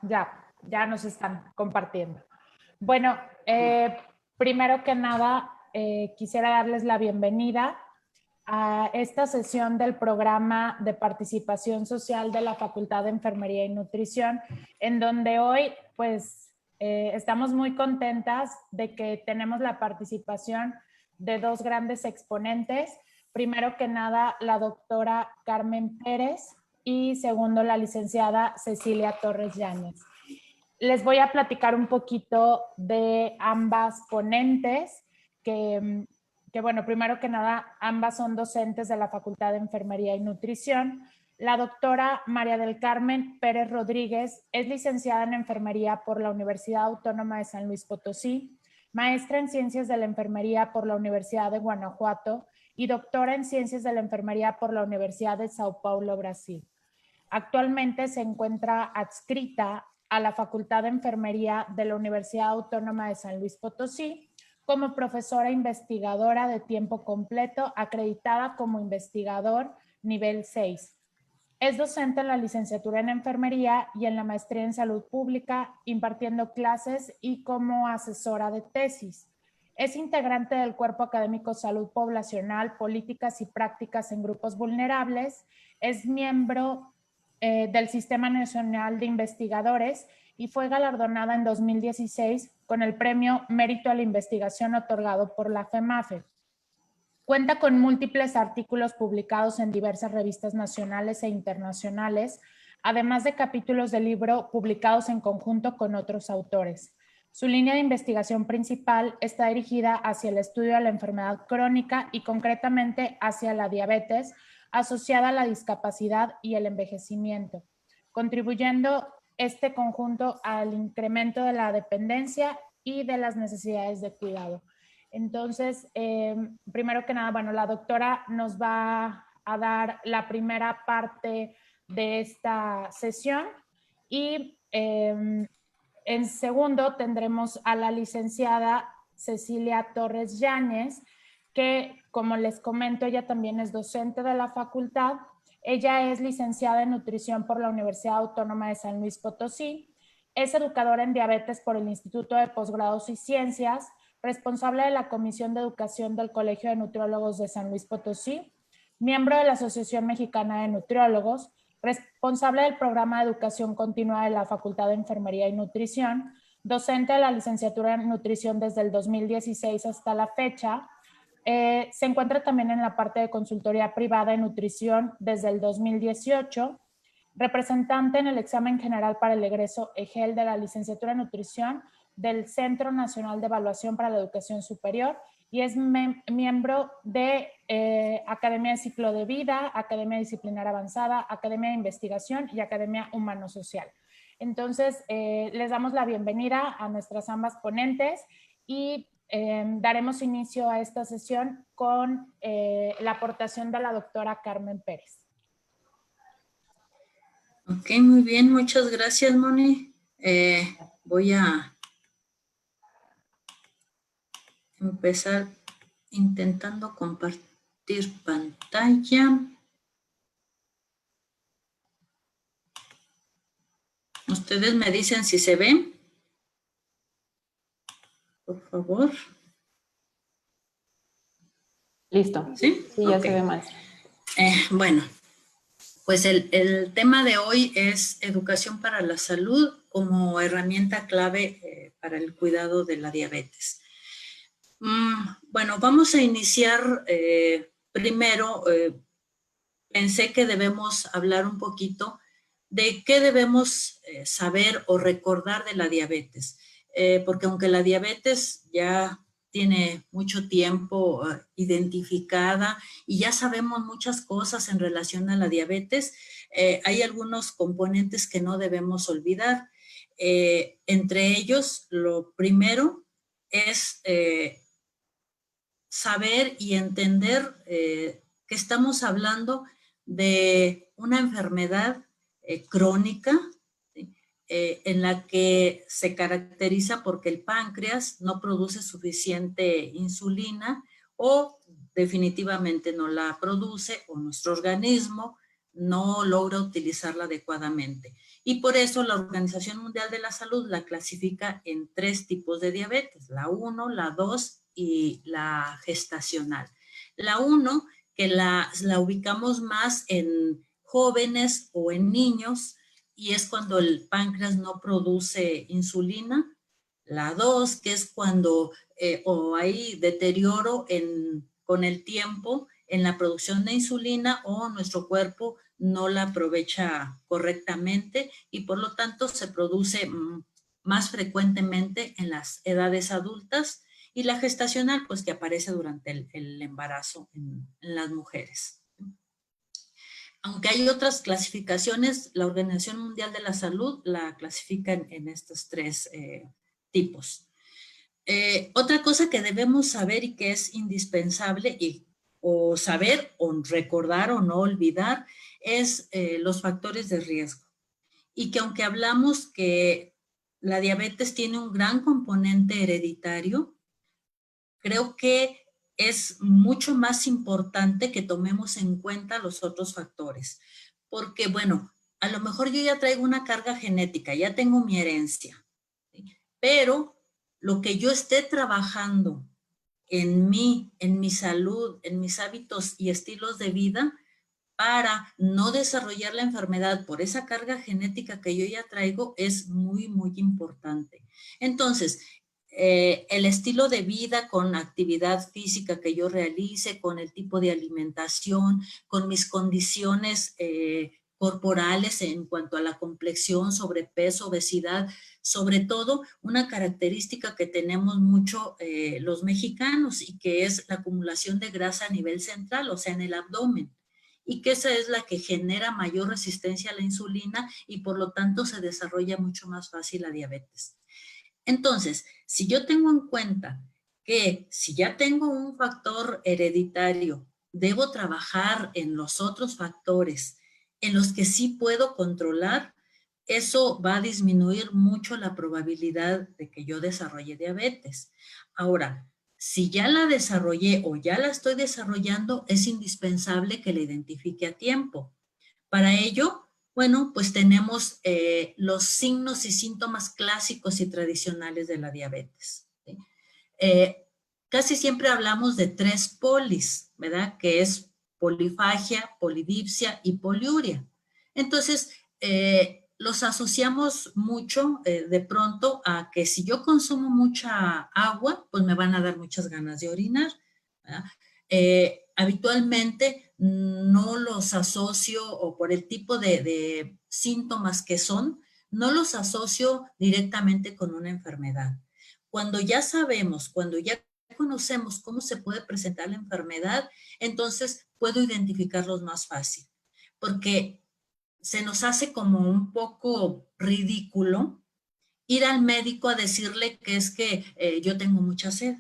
Ya nos están compartiendo. Bueno, primero que nada, quisiera darles la bienvenida a esta sesión del programa de participación social de la Facultad de Enfermería y Nutrición, en donde hoy, pues, estamos muy contentas de que tenemos la participación de dos grandes exponentes. Primero que nada, la doctora Carmen Pérez y segundo, la licenciada Cecilia Torres Yáñez. Les voy a platicar un poquito de ambas ponentes, que bueno, primero que nada, ambas son docentes de la Facultad de Enfermería y Nutrición. La doctora María del Carmen Pérez Rodríguez es licenciada en Enfermería por la Universidad Autónoma de San Luis Potosí, maestra en Ciencias de la Enfermería por la Universidad de Guanajuato y doctora en Ciencias de la Enfermería por la Universidad de Sao Paulo, Brasil. Actualmente se encuentra adscrita a la Facultad de Enfermería de la Universidad Autónoma de San Luis Potosí como profesora investigadora de tiempo completo, acreditada como investigador nivel 6. Es docente en la licenciatura en Enfermería y en la maestría en Salud Pública, impartiendo clases y como asesora de tesis. Es integrante del Cuerpo Académico Salud Poblacional, Políticas y Prácticas en Grupos Vulnerables. Es miembro del Sistema Nacional de Investigadores y fue galardonada en 2016 con el Premio Mérito a la Investigación otorgado por la FEMAFE. Cuenta con múltiples artículos publicados en diversas revistas nacionales e internacionales, además de capítulos de libro publicados en conjunto con otros autores. Su línea de investigación principal está dirigida hacia el estudio de la enfermedad crónica y concretamente hacia la diabetes asociada a la discapacidad y el envejecimiento, contribuyendo este conjunto al incremento de la dependencia y de las necesidades de cuidado. Entonces, primero que nada, bueno, la doctora nos va a dar la primera parte de esta sesión y en segundo tendremos a la licenciada Cecilia Torres Yáñez, que como les comento, ella también es docente de la facultad. Ella es licenciada en nutrición por la Universidad Autónoma de San Luis Potosí, es educadora en diabetes por el Instituto de Posgrados y Ciencias, responsable de la Comisión de Educación del Colegio de Nutriólogos de San Luis Potosí, miembro de la Asociación Mexicana de Nutriólogos, responsable del Programa de Educación Continua de la Facultad de Enfermería y Nutrición, docente de la licenciatura en Nutrición desde el 2016 hasta la fecha. Se encuentra también en la parte de consultoría privada en nutrición desde el 2018, representante en el examen general para el egreso EGEL de la licenciatura en nutrición del Centro Nacional de Evaluación para la Educación Superior y es miembro de Academia de Ciclo de Vida, Academia Disciplinar Avanzada, Academia de Investigación y Academia Humano-Social. Entonces, les damos la bienvenida a nuestras ambas ponentes y daremos inicio a esta sesión con la aportación de la doctora Carmen Pérez. Ok, muy bien, muchas gracias, Moni. Voy a empezar intentando compartir pantalla. Ustedes me dicen si se ven, por favor. Listo. Sí, sí ya okay. Se ve más. Bueno, pues el tema de hoy es educación para la salud como herramienta clave para el cuidado de la diabetes. Bueno, vamos a iniciar primero. Pensé que debemos hablar un poquito de qué debemos saber o recordar de la diabetes, porque aunque la diabetes ya tiene mucho tiempo identificada y ya sabemos muchas cosas en relación a la diabetes, hay algunos componentes que no debemos olvidar. Entre ellos, lo primero es saber y entender que estamos hablando de una enfermedad crónica, ¿sí? En la que se caracteriza porque el páncreas no produce suficiente insulina o definitivamente no la produce o nuestro organismo no logra utilizarla adecuadamente. Y por eso la Organización Mundial de la Salud la clasifica en 3 tipos de diabetes, la 1, la 2 y la gestacional. La 1, que la ubicamos más en jóvenes o en niños, y es cuando el páncreas no produce insulina. La 2, que es cuando o hay deterioro con el tiempo en la producción de insulina o nuestro cuerpo no la aprovecha correctamente y por lo tanto se produce más frecuentemente en las edades adultas, y la gestacional, pues que aparece durante el embarazo en las mujeres. Aunque hay otras clasificaciones, la Organización Mundial de la Salud la clasifica en estos 3 tipos. Otra cosa que debemos saber y que es indispensable o saber o recordar o no olvidar es los factores de riesgo. Y que aunque hablamos que la diabetes tiene un gran componente hereditario, creo que es mucho más importante que tomemos en cuenta los otros factores. Porque, bueno, a lo mejor yo ya traigo una carga genética, ya tengo mi herencia, ¿sí? Pero lo que yo esté trabajando en mí, en mi salud, en mis hábitos y estilos de vida, para no desarrollar la enfermedad por esa carga genética que yo ya traigo, es muy, muy importante. Entonces, el estilo de vida con actividad física que yo realice, con el tipo de alimentación, con mis condiciones corporales en cuanto a la complexión, sobrepeso, obesidad, sobre todo una característica que tenemos mucho los mexicanos y que es la acumulación de grasa a nivel central, o sea, en el abdomen, y que esa es la que genera mayor resistencia a la insulina y por lo tanto se desarrolla mucho más fácil la diabetes. Entonces, si yo tengo en cuenta que si ya tengo un factor hereditario, debo trabajar en los otros factores en los que sí puedo controlar, eso va a disminuir mucho la probabilidad de que yo desarrolle diabetes. Ahora, si ya la desarrollé o ya la estoy desarrollando, es indispensable que la identifique a tiempo. Para ello, bueno, pues tenemos los signos y síntomas clásicos y tradicionales de la diabetes, ¿sí? Casi siempre hablamos de 3 polis, ¿verdad? Que es polifagia, polidipsia y poliuria. Entonces, los asociamos mucho de pronto a que si yo consumo mucha agua, pues me van a dar muchas ganas de orinar, ¿verdad? Habitualmente no los asocio, o por el tipo de síntomas que son, no los asocio directamente con una enfermedad. Cuando ya sabemos, cuando ya conocemos cómo se puede presentar la enfermedad, entonces puedo identificarlos más fácil, porque se nos hace como un poco ridículo ir al médico a decirle que es que yo tengo mucha sed.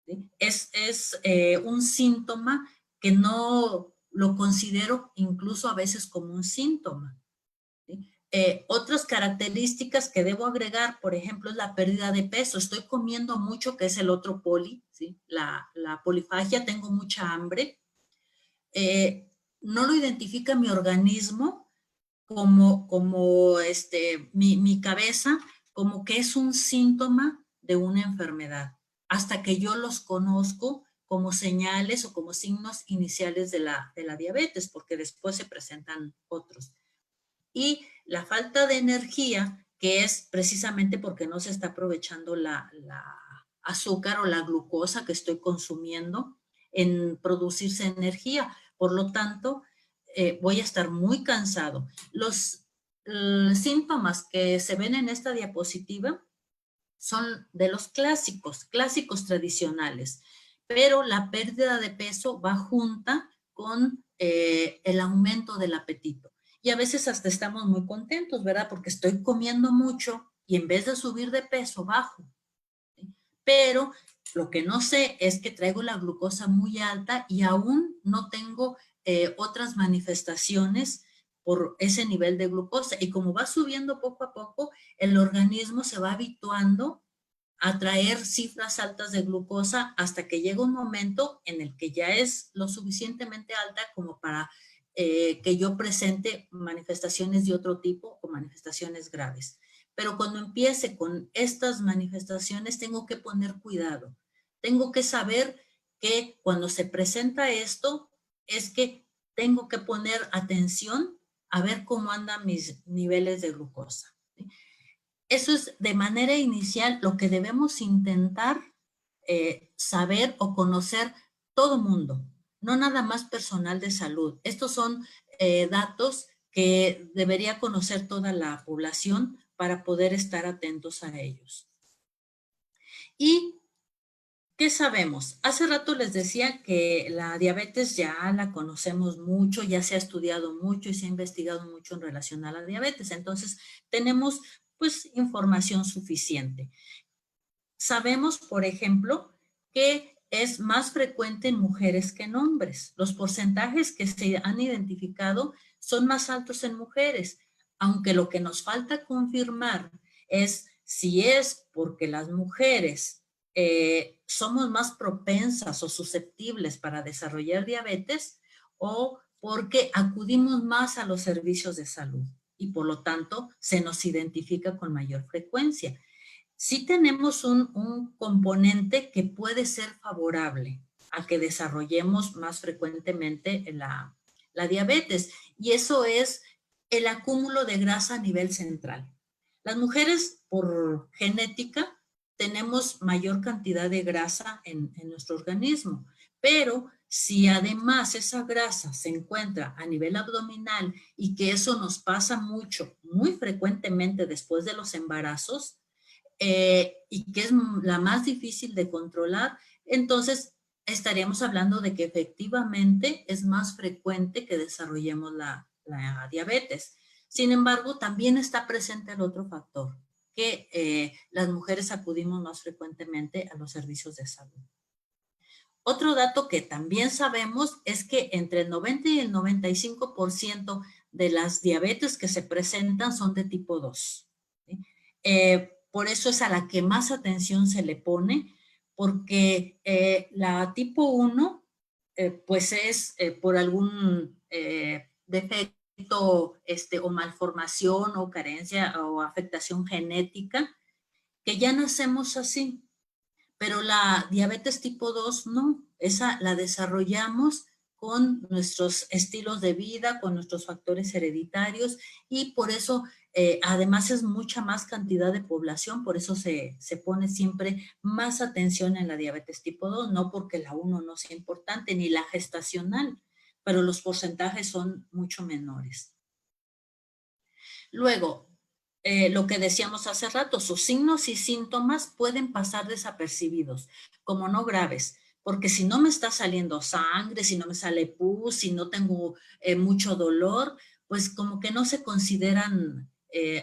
¿Sí? Es un síntoma que no lo considero incluso a veces como un síntoma. ¿Sí? Otras características que debo agregar, por ejemplo, es la pérdida de peso. Estoy comiendo mucho, que es el otro poli, ¿sí? La polifagia, tengo mucha hambre. No lo identifica mi organismo como mi cabeza, como que es un síntoma de una enfermedad, hasta que yo los conozco como señales o como signos iniciales de la diabetes, porque después se presentan otros. Y la falta de energía, que es precisamente porque no se está aprovechando la azúcar o la glucosa que estoy consumiendo en producirse energía. Por lo tanto, voy a estar muy cansado. Los síntomas que se ven en esta diapositiva son de los clásicos tradicionales, pero la pérdida de peso va junta con el aumento del apetito. Y a veces hasta estamos muy contentos, ¿verdad? Porque estoy comiendo mucho y en vez de subir de peso, bajo. ¿Sí? Pero lo que no sé es que traigo la glucosa muy alta y aún no tengo otras manifestaciones por ese nivel de glucosa. Y como va subiendo poco a poco, el organismo se va habituando a traer cifras altas de glucosa hasta que llega un momento en el que ya es lo suficientemente alta como para que yo presente manifestaciones de otro tipo o manifestaciones graves. Pero cuando empiece con estas manifestaciones tengo que poner cuidado. Tengo que saber que cuando se presenta esto es que tengo que poner atención a ver cómo andan mis niveles de glucosa. Eso es de manera inicial lo que debemos intentar saber o conocer todo mundo, no nada más personal de salud. Estos son datos que debería conocer toda la población para poder estar atentos a ellos. ¿Y qué sabemos? Hace rato les decía que la diabetes ya la conocemos mucho, ya se ha estudiado mucho y se ha investigado mucho en relación a la diabetes. Entonces, tenemos pues información suficiente. Sabemos, por ejemplo, que es más frecuente en mujeres que en hombres. Los porcentajes que se han identificado son más altos en mujeres, aunque lo que nos falta confirmar es si es porque las mujeres somos más propensas o susceptibles para desarrollar diabetes o porque acudimos más a los servicios de salud y por lo tanto se nos identifica con mayor frecuencia. Sí tenemos un componente que puede ser favorable a que desarrollemos más frecuentemente la diabetes, y eso es el acúmulo de grasa a nivel central. Las mujeres, por genética, tenemos mayor cantidad de grasa en nuestro organismo, pero si además esa grasa se encuentra a nivel abdominal y que eso nos pasa mucho, muy frecuentemente después de los embarazos, y que es la más difícil de controlar, entonces estaríamos hablando de que efectivamente es más frecuente que desarrollemos la diabetes. Sin embargo, también está presente el otro factor, que las mujeres acudimos más frecuentemente a los servicios de salud. Otro dato que también sabemos es que entre el 90 y el 95% de las diabetes que se presentan son de tipo 2. ¿Sí? Por eso es a la que más atención se le pone, porque la tipo 1, pues es por algún defecto o malformación o carencia o afectación genética, que ya nacemos así. Pero la diabetes tipo 2 no, esa la desarrollamos con nuestros estilos de vida, con nuestros factores hereditarios y por eso además es mucha más cantidad de población, por eso se pone siempre más atención en la diabetes tipo 2, no porque la 1 no sea importante, ni la gestacional, pero los porcentajes son mucho menores. Luego, lo que decíamos hace rato, sus signos y síntomas pueden pasar desapercibidos, como no graves, porque si no me está saliendo sangre, si no me sale pus, si no tengo mucho dolor, pues como que no se consideran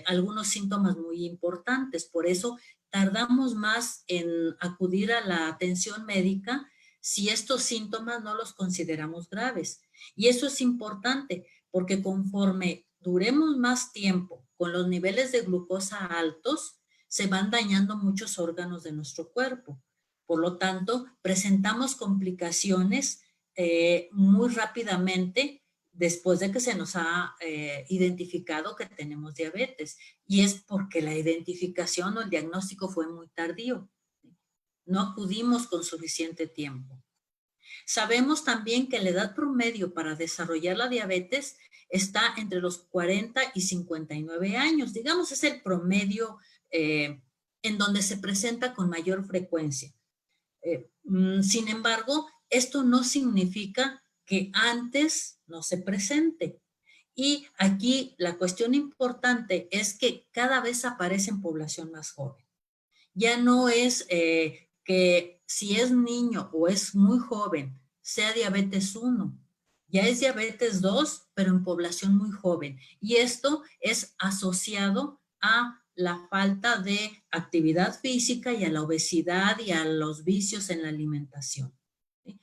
algunos síntomas muy importantes. Por eso tardamos más en acudir a la atención médica si estos síntomas no los consideramos graves. Y eso es importante, porque conforme duremos más tiempo con los niveles de glucosa altos, se van dañando muchos órganos de nuestro cuerpo. Por lo tanto, presentamos complicaciones muy rápidamente después de que se nos ha identificado que tenemos diabetes. Y es porque la identificación o el diagnóstico fue muy tardío. No acudimos con suficiente tiempo. Sabemos también que la edad promedio para desarrollar la diabetes está entre los 40 y 59 años. Digamos, es el promedio en donde se presenta con mayor frecuencia. Sin embargo, esto no significa que antes no se presente. Y aquí la cuestión importante es que cada vez aparece en población más joven. Ya no es que si es niño o es muy joven, sea diabetes 1, ya es diabetes 2, pero en población muy joven. Y esto es asociado a la falta de actividad física y a la obesidad y a los vicios en la alimentación. ¿Sí?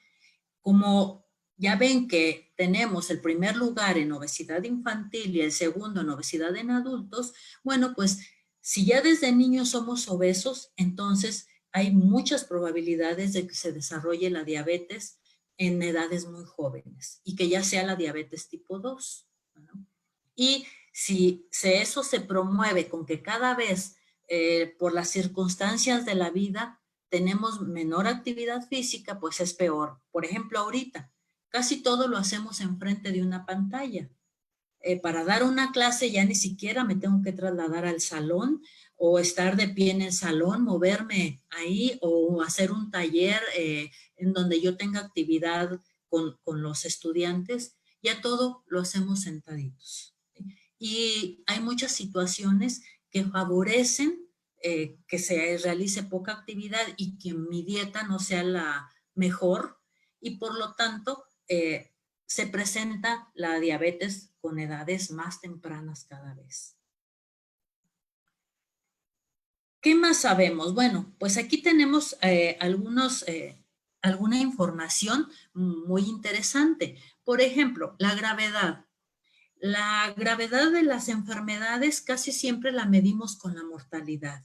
Como ya ven que tenemos el primer lugar en obesidad infantil y el segundo en obesidad en adultos, bueno, pues si ya desde niños somos obesos, entonces hay muchas probabilidades de que se desarrolle la diabetes en edades muy jóvenes y que ya sea la diabetes tipo 2, ¿no? Y si eso se promueve con que cada vez por las circunstancias de la vida tenemos menor actividad física, pues es peor. Por ejemplo, ahorita casi todo lo hacemos enfrente de una pantalla. Para dar una clase ya ni siquiera me tengo que trasladar al salón o estar de pie en el salón, moverme ahí o hacer un taller en donde yo tenga actividad con los estudiantes. Ya todo lo hacemos sentaditos. Y hay muchas situaciones que favorecen que se realice poca actividad y que mi dieta no sea la mejor y por lo tanto se presenta la diabetes con edades más tempranas cada vez. ¿Qué más sabemos? Bueno, pues aquí tenemos alguna información muy interesante. Por ejemplo, la gravedad. La gravedad de las enfermedades casi siempre la medimos con la mortalidad.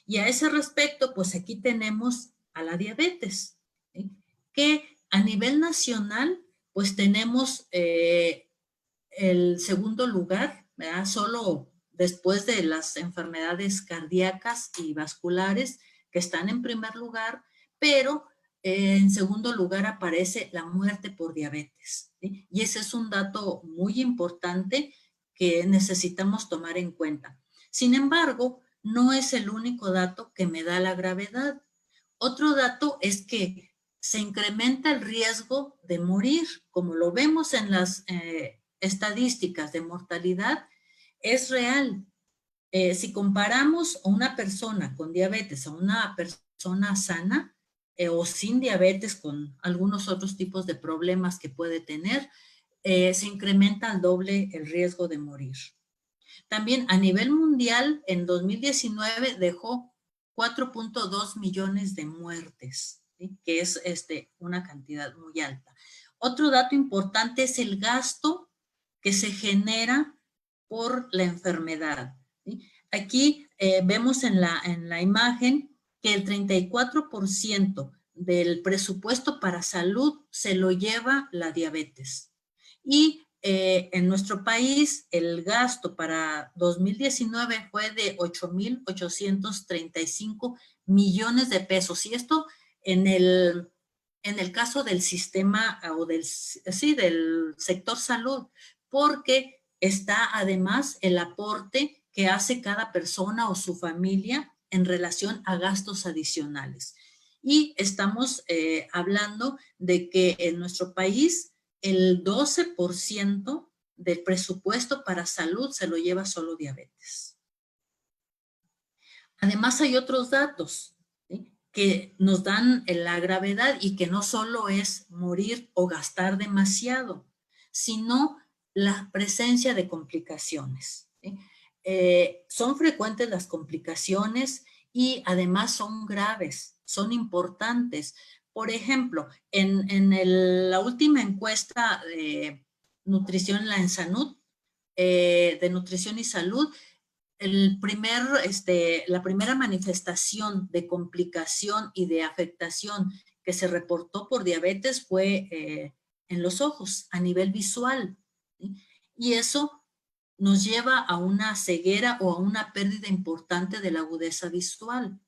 Y a ese respecto, pues aquí tenemos a la diabetes, ¿sí? Que a nivel nacional, pues tenemos el segundo lugar, ¿verdad? Solo después de las enfermedades cardíacas y vasculares que están en primer lugar, pero en segundo lugar aparece la muerte por diabetes, ¿sí? Y ese es un dato muy importante que necesitamos tomar en cuenta. Sin embargo, no es el único dato que me da la gravedad. Otro dato es que se incrementa el riesgo de morir, como lo vemos en las estadísticas de mortalidad, es real. Si comparamos a una persona con diabetes a una persona sana o sin diabetes con algunos otros tipos de problemas que puede tener, se incrementa al doble el riesgo de morir. También a nivel mundial, en 2019 dejó 4.2 millones de muertes, ¿sí? Que es una cantidad muy alta. Otro dato importante es el gasto que se genera por la enfermedad, ¿sí? Aquí vemos en la imagen que el 34% del presupuesto para salud se lo lleva la diabetes. Y en nuestro país el gasto para 2019 fue de 8.835 millones de pesos. Y esto en el caso del sistema o del sector salud, porque está además el aporte que hace cada persona o su familia en relación a gastos adicionales. Y estamos hablando de que en nuestro país el 12% del presupuesto para salud se lo lleva solo diabetes. Además hay otros datos, ¿sí? Que nos dan la gravedad y que no solo es morir o gastar demasiado, sino la presencia de complicaciones, ¿sí? Son frecuentes las complicaciones y además son graves, son importantes. Por ejemplo, la última encuesta de nutrición, la ENSANUD, de nutrición y salud, la primera manifestación de complicación y de afectación que se reportó por diabetes fue en los ojos, a nivel visual, ¿sí? Y eso nos lleva a una ceguera o a una pérdida importante de la agudeza visual.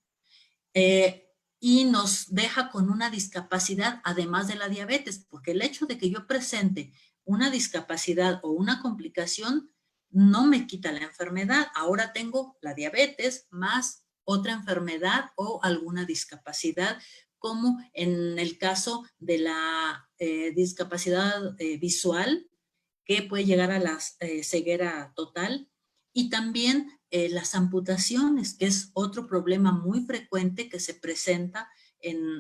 Y nos deja con una discapacidad además de la diabetes, porque el hecho de que yo presente una discapacidad o una complicación no me quita la enfermedad. Ahora tengo la diabetes más otra enfermedad o alguna discapacidad, como en el caso de la discapacidad visual, que puede llegar a la ceguera total, y también las amputaciones, que es otro problema muy frecuente que se presenta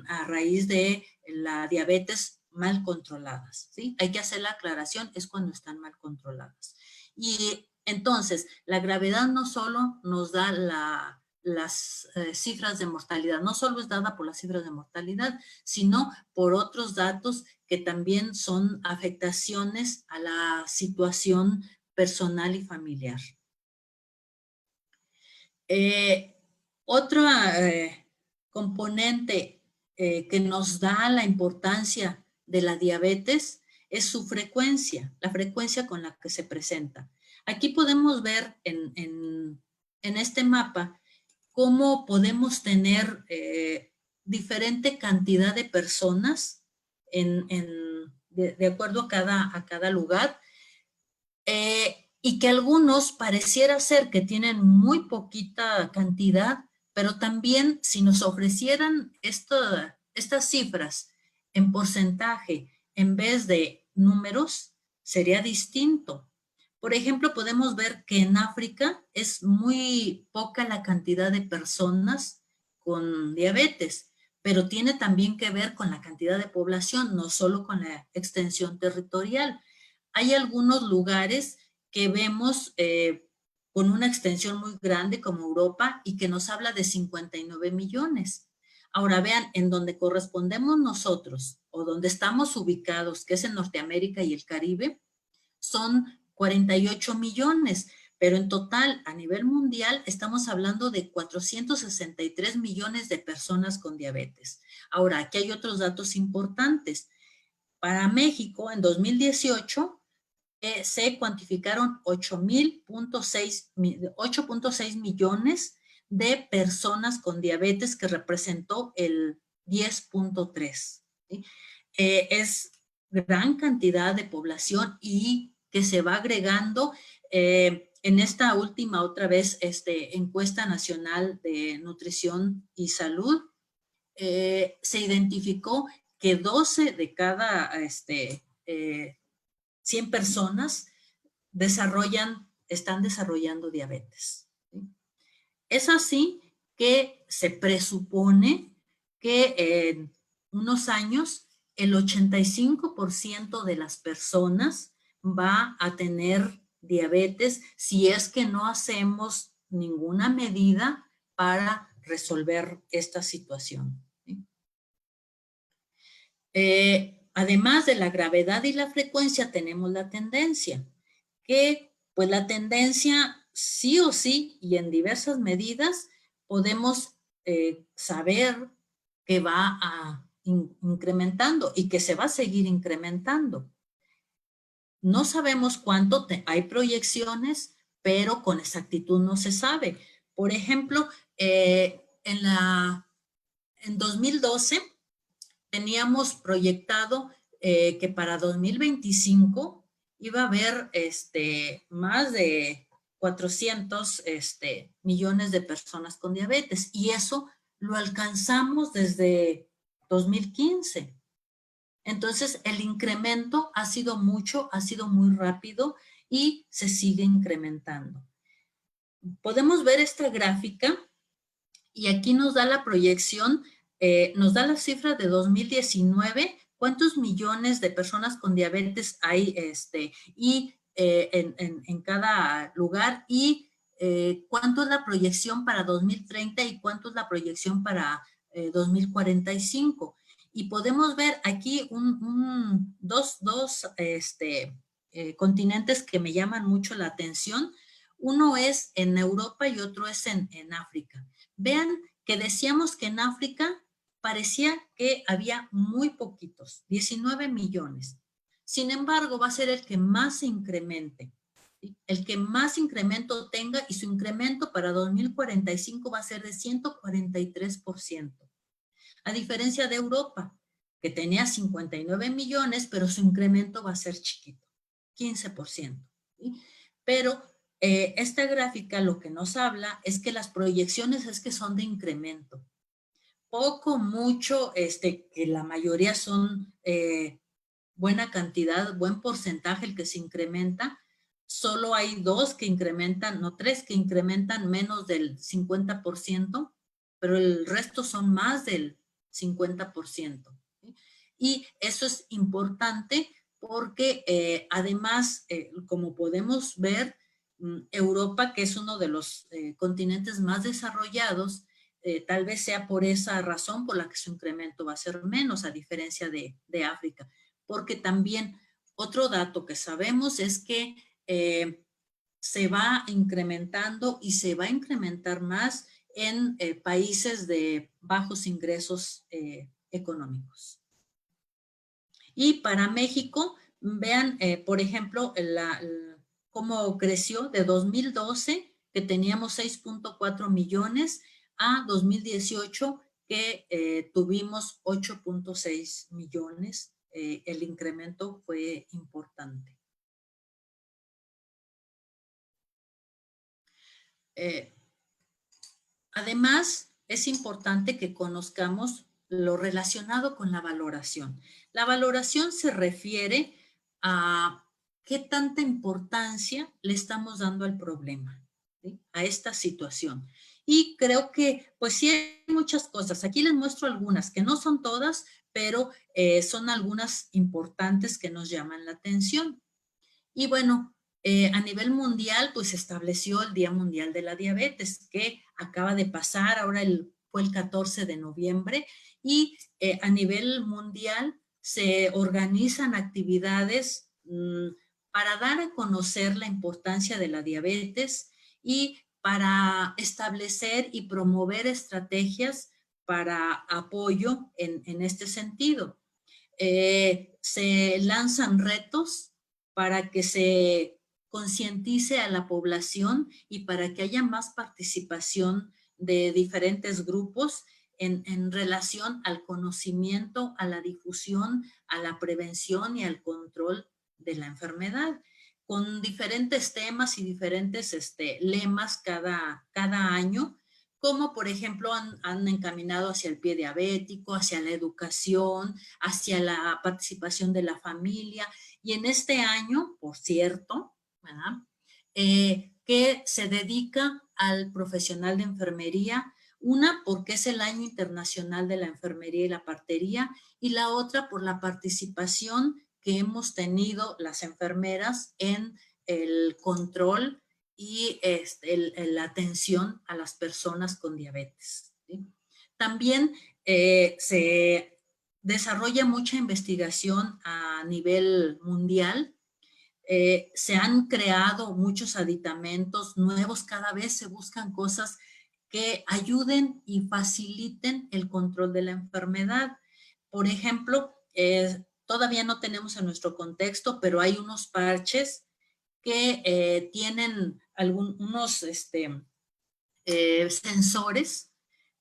a raíz de la diabetes mal controladas, ¿sí? Hay que hacer la aclaración, es cuando están mal controladas. Y entonces, la gravedad no solo nos da las cifras de mortalidad, no solo es dada por las cifras de mortalidad, sino por otros datos que también son afectaciones a la situación personal y familiar. Otro componente que nos da la importancia de la diabetes es su frecuencia, la frecuencia con la que se presenta. Aquí podemos ver en este mapa cómo podemos tener diferente cantidad de personas de acuerdo a cada lugar, y que algunos pareciera ser que tienen muy poquita cantidad, pero también si nos ofrecieran estas cifras en porcentaje en vez de números, sería distinto. Por ejemplo, podemos ver que en África es muy poca la cantidad de personas con diabetes, pero tiene también que ver con la cantidad de población, no solo con la extensión territorial. Hay algunos lugares que vemos con una extensión muy grande como Europa y que nos habla de 59 millones. Ahora vean, en donde correspondemos nosotros o donde estamos ubicados, que es en Norteamérica y el Caribe, son 48 millones, pero en total a nivel mundial estamos hablando de 463 millones de personas con diabetes. Ahora, aquí hay otros datos importantes. Para México, en 2018, se cuantificaron 8.6 millones de personas con diabetes, que representó el 10.3%. ¿Sí? Es gran cantidad de población y que se va agregando. En esta última, otra vez, encuesta nacional de nutrición y salud, se identificó que 12 de cada 100 personas están desarrollando diabetes. ¿Sí? Es así que se presupone que en unos años el 85% de las personas va a tener diabetes si es que no hacemos ninguna medida para resolver esta situación. ¿Sí? Además de la gravedad y la frecuencia, tenemos la tendencia, que pues la tendencia sí o sí y en diversas medidas podemos saber que va incrementando y que se va a seguir incrementando. No sabemos cuánto, hay proyecciones, pero con exactitud no se sabe. Por ejemplo, en 2012 teníamos proyectado que para 2025 iba a haber más de 400 millones de personas con diabetes, y eso lo alcanzamos desde 2015. Entonces, el incremento ha sido mucho, ha sido muy rápido y se sigue incrementando. Podemos ver esta gráfica y aquí nos da la proyección, nos da la cifra de 2019, cuántos millones de personas con diabetes hay en cada lugar, y cuánto es la proyección para 2030 y cuánto es la proyección para 2045. Y podemos ver aquí dos continentes que me llaman mucho la atención. Uno es en Europa y otro es en África. Vean que decíamos que en África parecía que había muy poquitos, 19 millones. Sin embargo, va a ser el que más se incremente, ¿sí? El que más incremento tenga, y su incremento para 2045 va a ser de 143%. A diferencia de Europa, que tenía 59 millones, pero su incremento va a ser chiquito, 15%. ¿Sí? Pero esta gráfica lo que nos habla es que las proyecciones es que son de incremento. Poco, mucho, que la mayoría son buena cantidad, buen porcentaje el que se incrementa. Solo hay dos que incrementan, no tres, que incrementan menos del 50%, pero el resto son más del 50%. ¿Sí? Y eso es importante porque además, como podemos ver, Europa, que es uno de los continentes más desarrollados, tal vez sea por esa razón por la que su incremento va a ser menos, a diferencia de África. Porque también otro dato que sabemos es que se va incrementando y se va a incrementar más en países de bajos ingresos económicos. Y para México, vean, por ejemplo, cómo creció de 2012, que teníamos 6.4 millones, a 2018, que tuvimos 8.6 millones. El incremento fue importante. Además, es importante que conozcamos lo relacionado con la valoración. La valoración se refiere a qué tanta importancia le estamos dando al problema, ¿sí? A esta situación. Y creo que, pues sí, hay muchas cosas. Aquí les muestro algunas, que no son todas, pero son algunas importantes que nos llaman la atención. Y bueno, a nivel mundial, pues estableció el Día Mundial de la Diabetes, que acaba de pasar, ahora fue el 14 de noviembre, y a nivel mundial se organizan actividades para dar a conocer la importancia de la diabetes y para establecer y promover estrategias para apoyo en este sentido. Se lanzan retos para que se concientice a la población y para que haya más participación de diferentes grupos en relación al conocimiento, a la difusión, a la prevención y al control de la enfermedad, con diferentes temas y diferentes lemas cada año, como por ejemplo han encaminado hacia el pie diabético, hacia la educación, hacia la participación de la familia. Y en este año, por cierto, que se dedica al profesional de enfermería, una porque es el Año Internacional de la Enfermería y la Partería, y la otra por la participación que hemos tenido las enfermeras en el control y la atención a las personas con diabetes, ¿sí? También se desarrolla mucha investigación a nivel mundial. Se han creado muchos aditamentos nuevos, cada vez se buscan cosas que ayuden y faciliten el control de la enfermedad. Por ejemplo, todavía no tenemos en nuestro contexto, pero hay unos parches que tienen unos sensores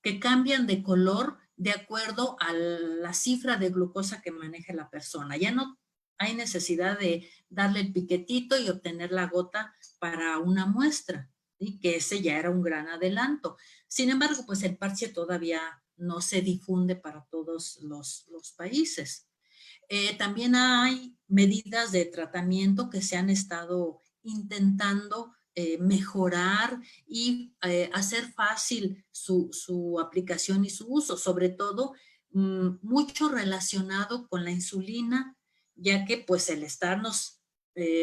que cambian de color de acuerdo a la cifra de glucosa que maneja la persona. Ya no hay necesidad de darle el piquetito y obtener la gota para una muestra, ¿sí? Que ese ya era un gran adelanto. Sin embargo, pues el parche todavía no se difunde para todos los países. También hay medidas de tratamiento que se han estado intentando mejorar y hacer fácil su aplicación y su uso, sobre todo mucho relacionado con la insulina, ya que pues el estarnos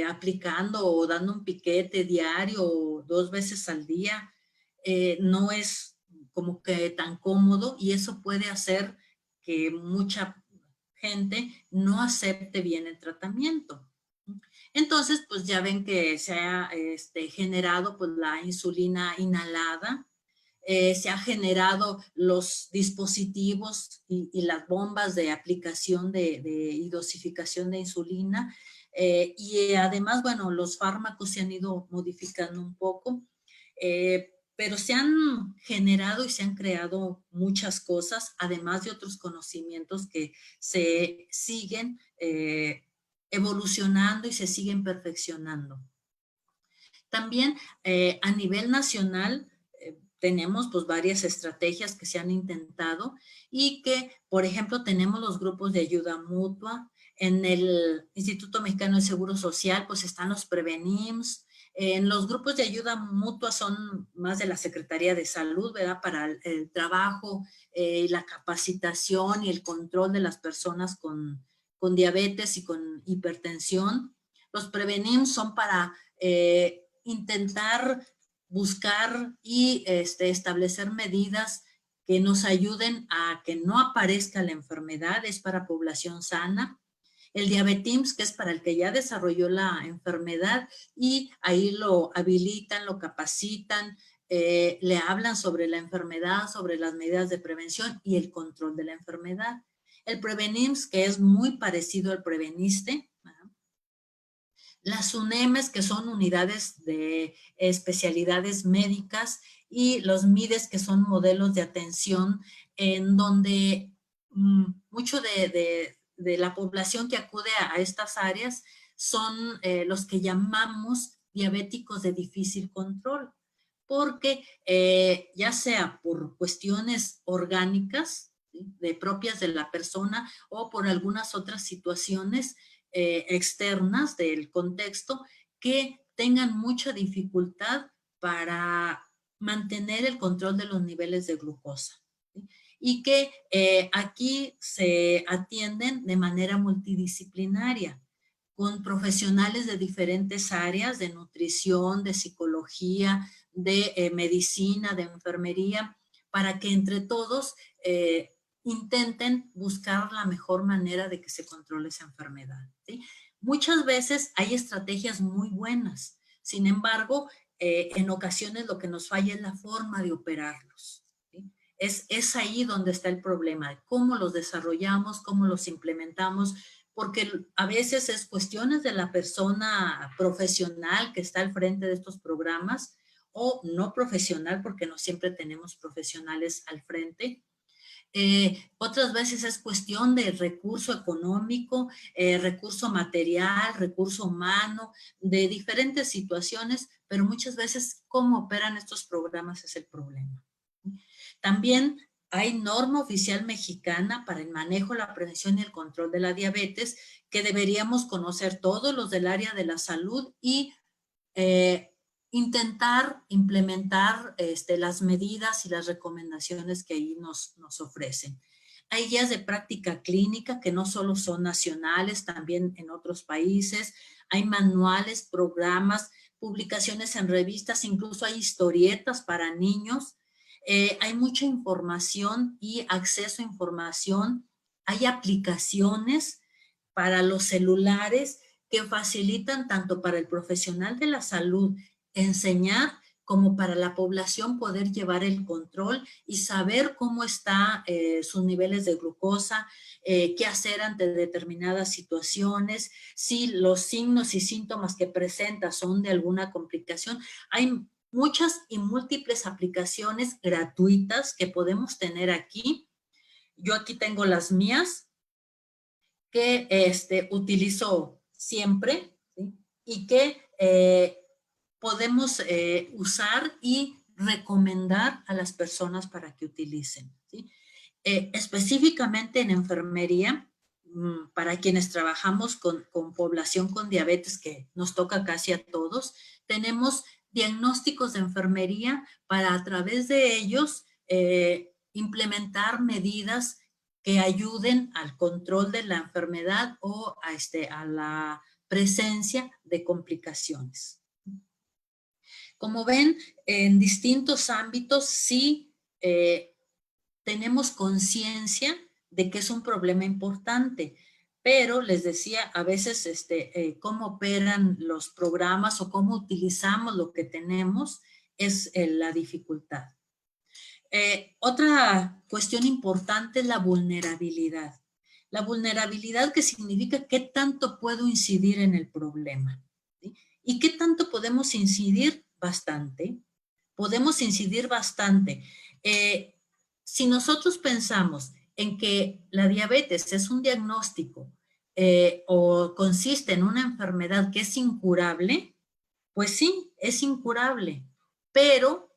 aplicando o dando un piquete diario o 2 veces al día no es como que tan cómodo, y eso puede hacer que mucha gente no acepte bien el tratamiento. Entonces, pues ya ven que se ha generado pues, la insulina inhalada, se ha generado los dispositivos y las bombas de aplicación y dosificación de insulina, y además, bueno, los fármacos se han ido modificando un poco, pero se han generado y se han creado muchas cosas, además de otros conocimientos que se siguen evolucionando y se siguen perfeccionando. También a nivel nacional tenemos pues varias estrategias que se han intentado y que, por ejemplo, tenemos los grupos de ayuda mutua. En el Instituto Mexicano de Seguro Social pues están los Prevenims. En los grupos de ayuda mutua son más de la Secretaría de Salud, ¿verdad? Para el trabajo, la capacitación y el control de las personas con diabetes y con hipertensión. Los Prevenims son para intentar buscar y establecer medidas que nos ayuden a que no aparezca la enfermedad, es para población sana. El Diabetims, que es para el que ya desarrolló la enfermedad, y ahí lo habilitan, lo capacitan, le hablan sobre la enfermedad, sobre las medidas de prevención y el control de la enfermedad. el Prevenims, que es muy parecido al Preveniste, las UNEMES, que son unidades de especialidades médicas, y los MIDES, que son modelos de atención, en donde mucho de la población que acude a estas áreas son los que llamamos diabéticos de difícil control, porque ya sea por cuestiones orgánicas, ¿sí?, de propias de la persona, o por algunas otras situaciones externas del contexto, que tengan mucha dificultad para mantener el control de los niveles de glucosa, ¿sí? Y que aquí se atienden de manera multidisciplinaria, con profesionales de diferentes áreas, de nutrición, de psicología, de medicina, de enfermería, para que entre todos intenten buscar la mejor manera de que se controle esa enfermedad, ¿sí? Muchas veces hay estrategias muy buenas, sin embargo, en ocasiones lo que nos falla es la forma de operarlos, ¿sí? Es ahí donde está el problema, cómo los desarrollamos, cómo los implementamos, porque a veces es cuestiones de la persona profesional que está al frente de estos programas, o no profesional, porque no siempre tenemos profesionales al frente. Otras veces es cuestión de recurso económico, recurso material, recurso humano, de diferentes situaciones, pero muchas veces cómo operan estos programas es el problema. También hay norma oficial mexicana para el manejo, la prevención y el control de la diabetes, que deberíamos conocer todos los del área de la salud y intentar implementar las medidas y las recomendaciones que ahí nos ofrecen. Hay guías de práctica clínica que no solo son nacionales, también en otros países. Hay manuales, programas, publicaciones en revistas, incluso hay historietas para niños. Hay mucha información y acceso a información. Hay aplicaciones para los celulares que facilitan tanto para el profesional de la salud enseñar, como para la población poder llevar el control y saber cómo están sus niveles de glucosa, qué hacer ante determinadas situaciones, si los signos y síntomas que presenta son de alguna complicación. Hay muchas y múltiples aplicaciones gratuitas que podemos tener aquí. Yo aquí tengo las mías, que utilizo siempre, ¿sí?, y que podemos usar y recomendar a las personas para que utilicen, ¿sí? Específicamente en enfermería, para quienes trabajamos con población con diabetes, que nos toca casi a todos, tenemos diagnósticos de enfermería para a través de ellos implementar medidas que ayuden al control de la enfermedad o a la presencia de complicaciones. Como ven, en distintos ámbitos sí tenemos conciencia de que es un problema importante, pero les decía, a veces cómo operan los programas o cómo utilizamos lo que tenemos es la dificultad. Otra cuestión importante es la vulnerabilidad. La vulnerabilidad, que significa qué tanto puedo incidir en el problema, ¿sí? ¿Y qué tanto podemos incidir? Bastante. Podemos incidir bastante. Si nosotros pensamos en que la diabetes es un diagnóstico o consiste en una enfermedad que es incurable, pues sí, es incurable, pero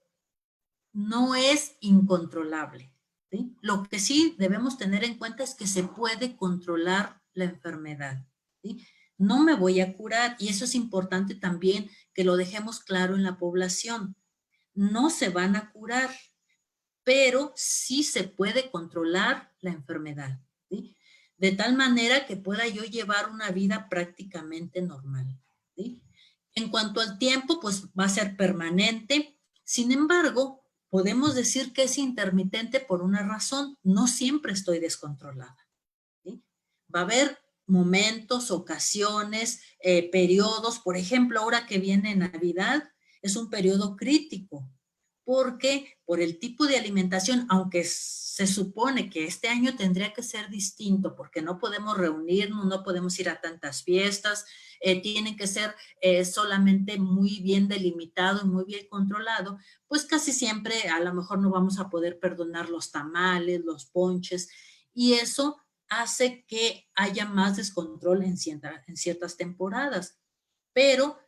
no es incontrolable, ¿sí? Lo que sí debemos tener en cuenta es que se puede controlar la enfermedad, ¿sí? No me voy a curar, y eso es importante también que lo dejemos claro en la población. No se van a curar, pero sí se puede controlar la enfermedad, ¿sí? De tal manera que pueda yo llevar una vida prácticamente normal, ¿sí? En cuanto al tiempo, pues va a ser permanente. Sin embargo, podemos decir que es intermitente por una razón: no siempre estoy descontrolada, ¿sí? Va a haber momentos, ocasiones, periodos. Por ejemplo, ahora que viene Navidad, es un periodo crítico, porque por el tipo de alimentación, aunque se supone que este año tendría que ser distinto, porque no podemos reunirnos, no podemos ir a tantas fiestas, tiene que ser solamente muy bien delimitado y muy bien controlado, pues casi siempre a lo mejor no vamos a poder perdonar los tamales, los ponches, y eso hace que haya más descontrol en ciertas temporadas. Pero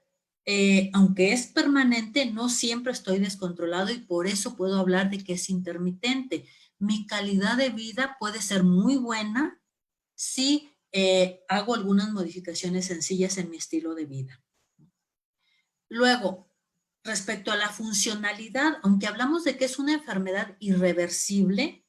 aunque es permanente, no siempre estoy descontrolado y por eso puedo hablar de que es intermitente. Mi calidad de vida puede ser muy buena si hago algunas modificaciones sencillas en mi estilo de vida. Luego, respecto a la funcionalidad, aunque hablamos de que es una enfermedad irreversible,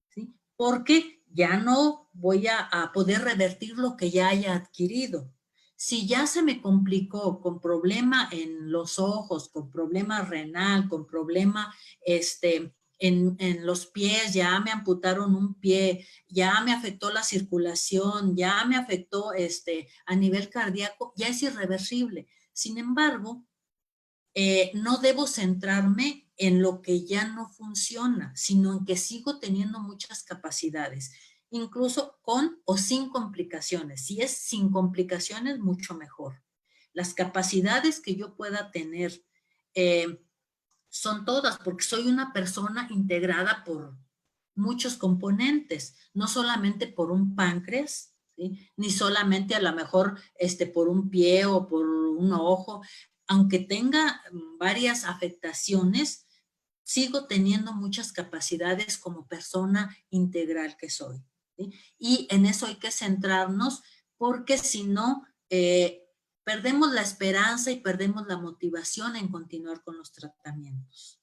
¿sí? Porque ya no voy a poder revertir lo que ya haya adquirido. Si ya se me complicó con problema en los ojos, con problema renal, con problema en los pies, ya me amputaron un pie, ya me afectó la circulación, ya me afectó a nivel cardíaco, ya es irreversible. Sin embargo, no debo centrarme en lo que ya no funciona, sino en que sigo teniendo muchas capacidades, incluso con o sin complicaciones. Si es sin complicaciones, mucho mejor. Las capacidades que yo pueda tener son todas, porque soy una persona integrada por muchos componentes, no solamente por un páncreas, ¿sí? Ni solamente a lo mejor por un pie o por un ojo, aunque tenga varias afectaciones, sigo teniendo muchas capacidades como persona integral que soy, ¿sí? Y en eso hay que centrarnos porque si no, perdemos la esperanza y perdemos la motivación en continuar con los tratamientos.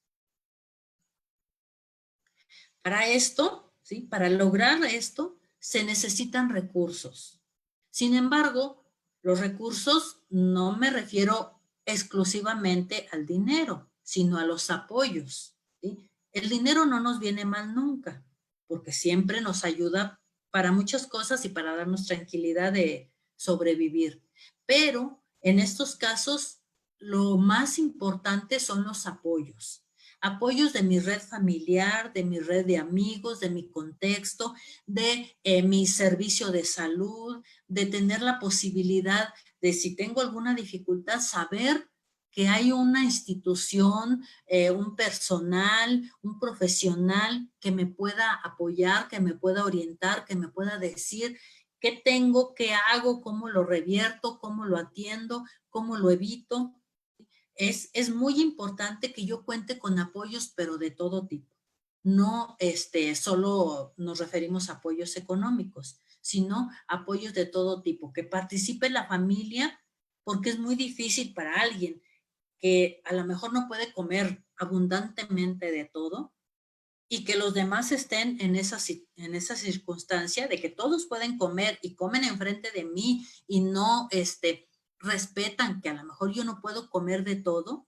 Para esto, ¿sí? Para lograr esto, se necesitan recursos. Sin embargo, los recursos no me refiero exclusivamente al dinero, sino a los apoyos, ¿sí? El dinero no nos viene mal nunca, porque siempre nos ayuda para muchas cosas y para darnos tranquilidad de sobrevivir. Pero en estos casos, lo más importante son los apoyos. Apoyos de mi red familiar, de mi red de amigos, de mi contexto, de mi servicio de salud, de tener la posibilidad de, si tengo alguna dificultad, saber que hay una institución, un personal, un profesional que me pueda apoyar, que me pueda orientar, que me pueda decir qué tengo, qué hago, cómo lo revierto, cómo lo atiendo, cómo lo evito. Es muy importante que yo cuente con apoyos, pero de todo tipo. No solo nos referimos a apoyos económicos, sino apoyos de todo tipo, que participe la familia, porque es muy difícil para alguien que a lo mejor no puede comer abundantemente de todo y que los demás estén en esa circunstancia de que todos pueden comer y comen enfrente de mí y no respetan que a lo mejor yo no puedo comer de todo,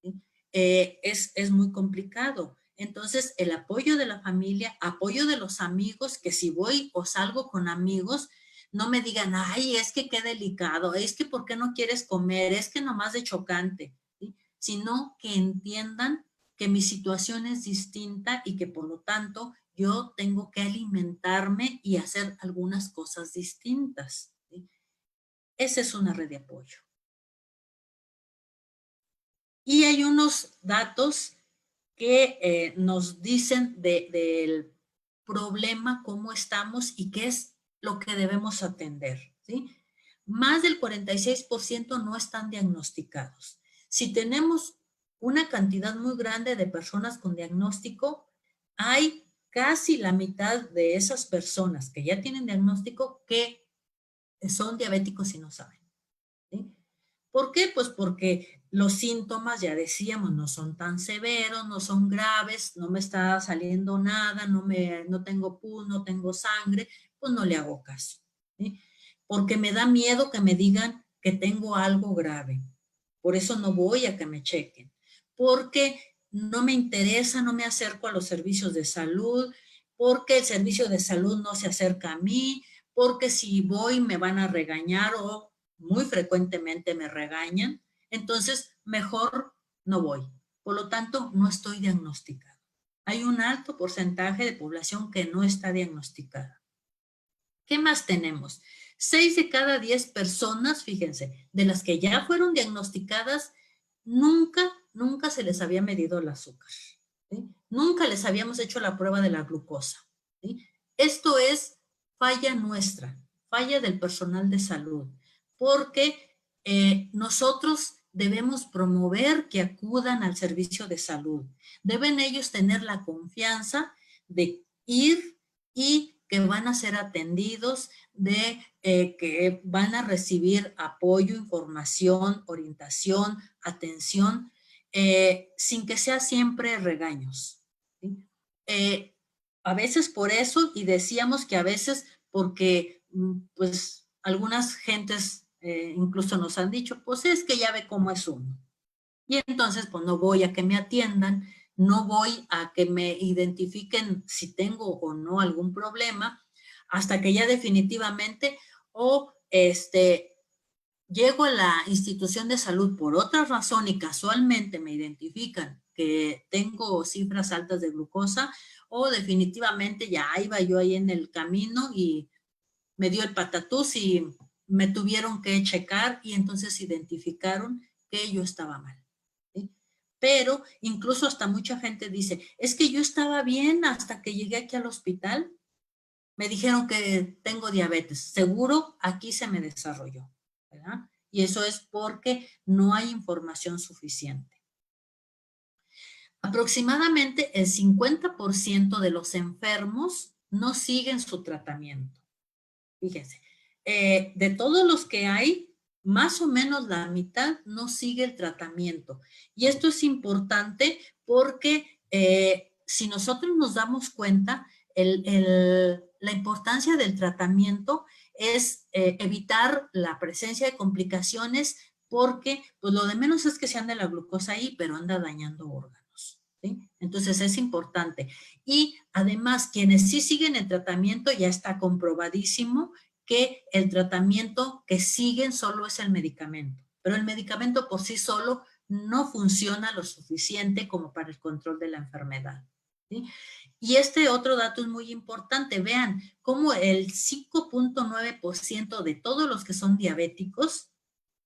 ¿sí? Es muy complicado. Entonces, el apoyo de la familia, apoyo de los amigos, que si voy o salgo con amigos, no me digan, ay, es que qué delicado, es que ¿por qué no quieres comer? Es que nomás de chocante, ¿sí? Sino que entiendan que mi situación es distinta y que por lo tanto yo tengo que alimentarme y hacer algunas cosas distintas, ¿sí? Esa es una red de apoyo. Y hay unos datos que nos dicen del problema, cómo estamos y qué es lo que debemos atender, ¿sí? Más del 46% no están diagnosticados. Si tenemos una cantidad muy grande de personas con diagnóstico, hay casi la mitad de esas personas que ya tienen diagnóstico que son diabéticos y no saben, ¿sí? ¿Por qué? Pues porque los síntomas, ya decíamos, no son tan severos, no son graves, no me está saliendo nada, no tengo pus, no tengo sangre, pues no le hago caso, ¿sí? Porque me da miedo que me digan que tengo algo grave. Por eso no voy a que me chequen. Porque no me interesa, no me acerco a los servicios de salud, porque el servicio de salud no se acerca a mí, porque si voy me van a regañar o muy frecuentemente me regañan, entonces mejor no voy. por lo tanto, no estoy diagnosticado. Hay un alto porcentaje de población que no está diagnosticada. ¿Qué más tenemos? 6 de cada 10 personas, fíjense, de las que ya fueron diagnosticadas, nunca se les había medido el azúcar, ¿sí? Nunca les habíamos hecho la prueba de la glucosa, ¿sí? Esto es falla nuestra, falla del personal de salud, porque nosotros debemos promover que acudan al servicio de salud. Deben ellos tener la confianza de ir y que van a ser atendidos, de que van a recibir apoyo, información, orientación, atención, sin que sea siempre regaños, ¿sí? A veces por eso, y decíamos que a veces porque pues algunas gentes incluso nos han dicho, pues es que ya ve cómo es uno. Y entonces pues no voy a que me atiendan, no voy a que me identifiquen si tengo o no algún problema, hasta que ya definitivamente o llego a la institución de salud por otra razón y casualmente me identifican que tengo cifras altas de glucosa, o definitivamente ya iba yo ahí en el camino y me dio el patatús y me tuvieron que checar y entonces identificaron que yo estaba mal, ¿sí? Pero incluso hasta mucha gente dice, es que yo estaba bien hasta que llegué aquí al hospital, me dijeron que tengo diabetes, seguro aquí se me desarrolló, ¿verdad? Y eso es porque no hay información suficiente. Aproximadamente el 50% de los enfermos no siguen su tratamiento. Fíjense, de todos los que hay, más o menos la mitad no sigue el tratamiento. Y esto es importante porque si nosotros nos damos cuenta, la importancia del tratamiento es evitar la presencia de complicaciones, porque pues lo de menos es que se ande la glucosa ahí, pero anda dañando órganos, ¿sí? Entonces es importante. Y además, quienes sí siguen el tratamiento, ya está comprobadísimo que el tratamiento que siguen solo es el medicamento, pero el medicamento por sí solo no funciona lo suficiente como para el control de la enfermedad, ¿sí? Y este otro dato es muy importante. Vean cómo el 5.9% de todos los que son diabéticos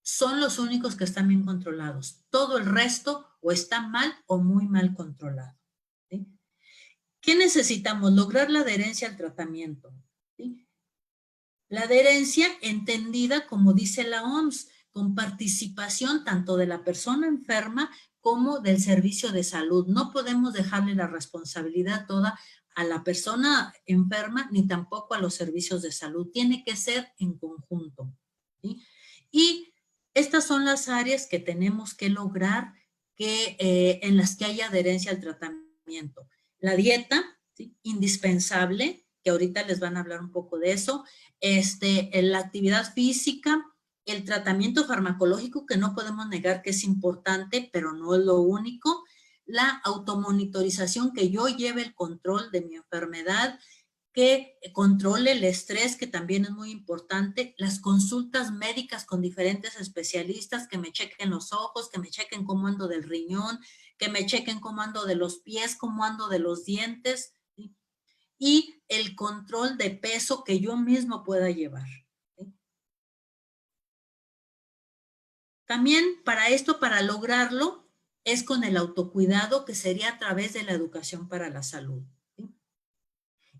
son los únicos que están bien controlados. Todo el resto o está mal o muy mal controlado, ¿sí? ¿Qué necesitamos? Lograr la adherencia al tratamiento, ¿sí? La adherencia entendida, como dice la OMS, con participación tanto de la persona enferma como del servicio de salud. No podemos dejarle la responsabilidad toda a la persona enferma ni tampoco a los servicios de salud. Tiene que ser en conjunto, ¿sí? Y estas son las áreas que tenemos que lograr en las que haya adherencia al tratamiento. La dieta, ¿sí? Indispensable, que ahorita les van a hablar un poco de eso. La actividad física, el tratamiento farmacológico, que no podemos negar que es importante, pero no es lo único. La automonitorización, que yo lleve el control de mi enfermedad, que controle el estrés, que también es muy importante, las consultas médicas con diferentes especialistas, que me chequen los ojos, que me chequen cómo ando del riñón, que me chequen cómo ando de los pies, cómo ando de los dientes, ¿sí? Y el control de peso que yo mismo pueda llevar, ¿sí? También para esto, para lograrlo, es con el autocuidado, que sería a través de la educación para la salud, ¿sí?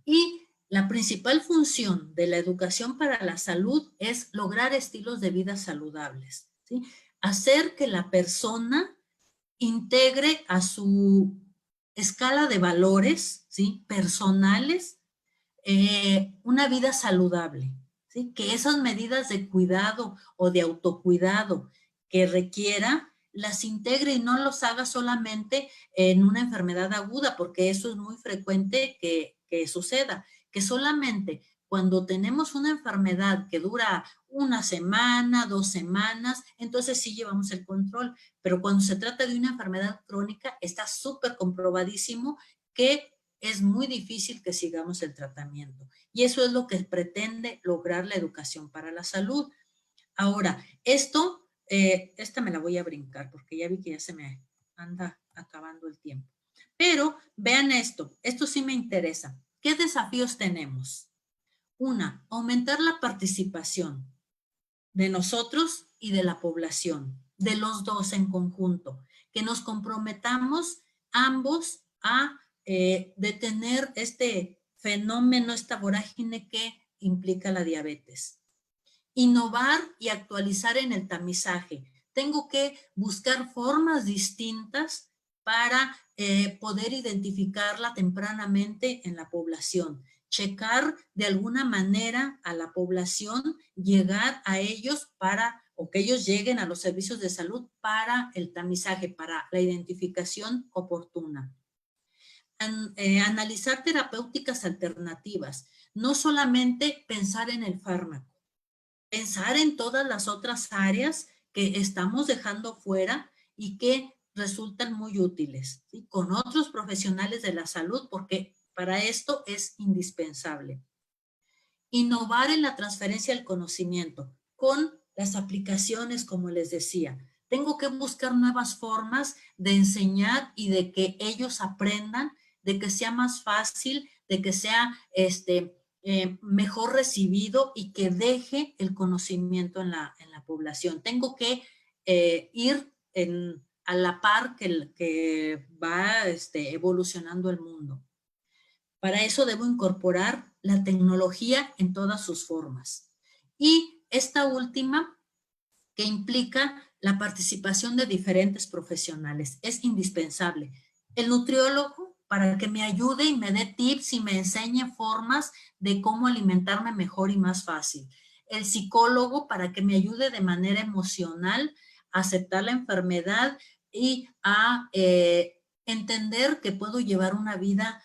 Y la principal función de la educación para la salud es lograr estilos de vida saludables, ¿sí? Hacer que la persona integre a su escala de valores, ¿sí? Personales, una vida saludable, ¿sí? Que esas medidas de cuidado o de autocuidado que requiera, las integre y no los haga solamente en una enfermedad aguda, porque eso es muy frecuente que suceda, que solamente cuando tenemos una enfermedad que dura una semana, 2 semanas, entonces sí llevamos el control, pero cuando se trata de una enfermedad crónica, está súper comprobadísimo que es muy difícil que sigamos el tratamiento. Y eso es lo que pretende lograr la educación para la salud. Ahora, esta me la voy a brincar porque ya vi que ya se me anda acabando el tiempo. Pero vean esto sí me interesa. ¿Qué desafíos tenemos? Una, aumentar la participación de nosotros y de la población, de los dos en conjunto, que nos comprometamos ambos a detener este fenómeno, esta vorágine que implica la diabetes. Innovar y actualizar en el tamizaje. Tengo que buscar formas distintas para poder identificarla tempranamente en la población. Checar de alguna manera a la población, llegar a ellos o que ellos lleguen a los servicios de salud para el tamizaje, para la identificación oportuna. Analizar terapéuticas alternativas, no solamente pensar en el fármaco, pensar en todas las otras áreas que estamos dejando fuera y que resultan muy útiles, ¿sí? Con otros profesionales de la salud, porque para esto es indispensable. Innovar en la transferencia del conocimiento con las aplicaciones, como les decía. Tengo que buscar nuevas formas de enseñar y de que ellos aprendan, de que sea más fácil, de que sea mejor recibido y que deje el conocimiento en la población. Tengo que ir a la par que va evolucionando el mundo. Para eso debo incorporar la tecnología en todas sus formas. Y esta última, que implica la participación de diferentes profesionales, es indispensable. El nutriólogo, para que me ayude y me dé tips y me enseñe formas de cómo alimentarme mejor y más fácil. El psicólogo, para que me ayude de manera emocional a aceptar la enfermedad y a entender que puedo llevar una vida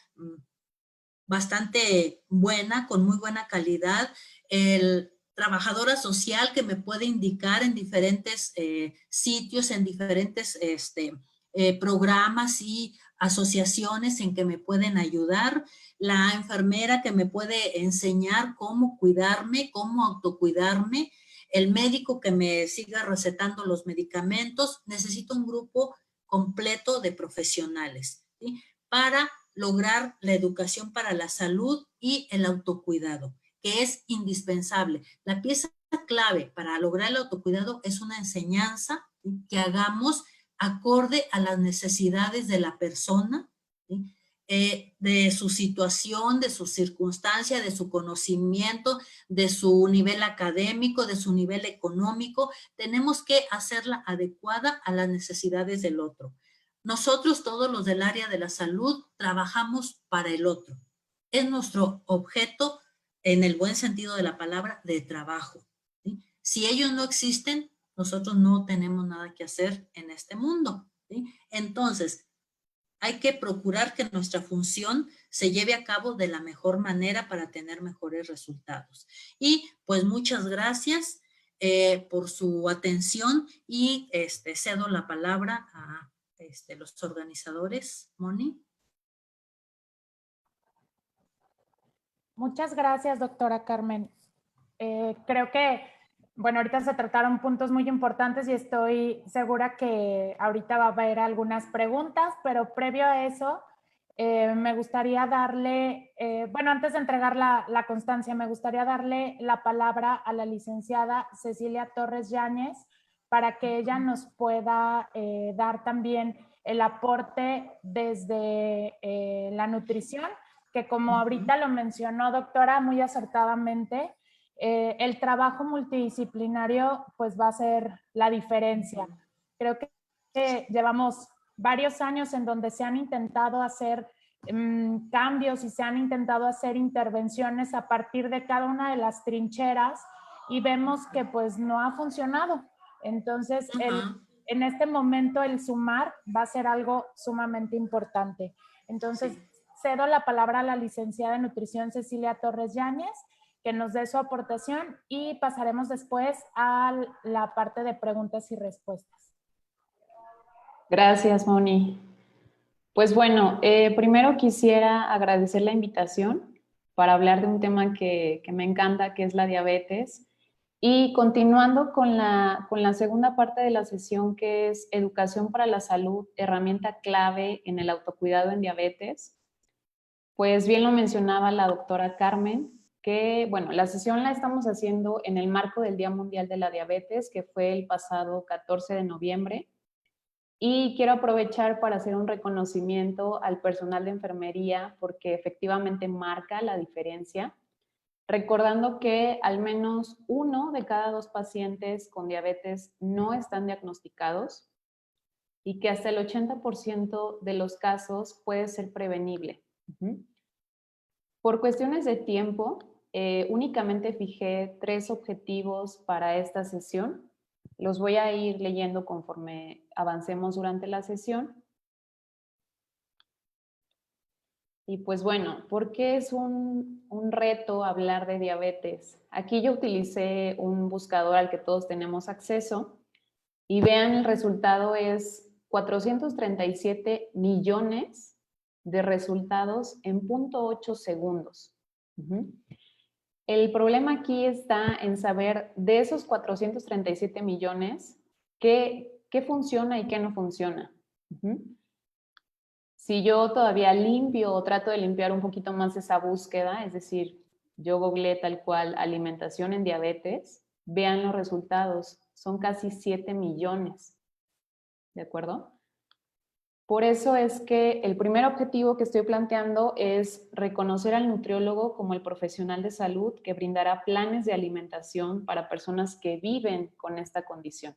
bastante buena, con muy buena calidad. El trabajadora social que me puede indicar en diferentes sitios, en diferentes programas y asociaciones en que me pueden ayudar. La enfermera que me puede enseñar cómo cuidarme, cómo autocuidarme. El médico que me siga recetando los medicamentos. Necesito un grupo completo de profesionales, ¿sí? Para lograr la educación para la salud y el autocuidado, que es indispensable. La pieza clave para lograr el autocuidado es una enseñanza, ¿sí?, que hagamos acorde a las necesidades de la persona, ¿sí?, de su situación, de su circunstancia, de su conocimiento, de su nivel académico, de su nivel económico. Tenemos que hacerla adecuada a las necesidades del otro. Nosotros, todos los del área de la salud, trabajamos para el otro. Es nuestro objeto, en el buen sentido de la palabra, de trabajo, ¿sí? Si ellos no existen, nosotros no tenemos nada que hacer en este mundo, ¿sí? Entonces, hay que procurar que nuestra función se lleve a cabo de la mejor manera para tener mejores resultados. Y pues muchas gracias por su atención y cedo la palabra a los organizadores. Moni. Muchas gracias, doctora Carmen. Creo que, bueno, ahorita se trataron puntos muy importantes y estoy segura que ahorita va a haber algunas preguntas, pero previo a eso, me gustaría darle, bueno, antes de entregar la constancia, me gustaría darle la palabra a la licenciada Cecilia Torres Yáñez para que ella nos pueda dar también el aporte desde la nutrición, que como ahorita lo mencionó doctora muy acertadamente, el trabajo multidisciplinario pues va a ser la diferencia. Creo que llevamos varios años en donde se han intentado hacer cambios y se han intentado hacer intervenciones a partir de cada una de las trincheras y vemos que pues no ha funcionado. Entonces, en este momento el sumar va a ser algo sumamente importante. Entonces, cedo la palabra a la licenciada en nutrición Cecilia Torres Yáñez, que nos dé su aportación y pasaremos después a la parte de preguntas y respuestas. Gracias, Moni. Pues bueno, primero quisiera agradecer la invitación para hablar de un tema que me encanta, que es la diabetes. Y continuando con la segunda parte de la sesión, que es educación para la salud, herramienta clave en el autocuidado en diabetes, pues bien lo mencionaba la doctora Carmen, que bueno, la sesión la estamos haciendo en el marco del Día Mundial de la Diabetes, que fue el pasado 14 de noviembre. Y quiero aprovechar para hacer un reconocimiento al personal de enfermería, porque efectivamente marca la diferencia, recordando que al menos 1 de cada 2 pacientes con diabetes no están diagnosticados y que hasta el 80% de los casos puede ser prevenible. Por cuestiones de tiempo, únicamente fijé 3 objetivos para esta sesión. Los voy a ir leyendo conforme avancemos durante la sesión. Y pues bueno, ¿por qué es un reto hablar de diabetes? Aquí yo utilicé un buscador al que todos tenemos acceso y vean, el resultado es 437 millones de resultados en 0.8 segundos. El problema aquí está en saber de esos 437 millones qué funciona y qué no funciona. Si yo todavía limpio o trato de limpiar un poquito más esa búsqueda, es decir, yo googleé tal cual alimentación en diabetes, vean los resultados, son casi 7 millones, ¿de acuerdo? Por eso es que el primer objetivo que estoy planteando es reconocer al nutriólogo como el profesional de salud que brindará planes de alimentación para personas que viven con esta condición.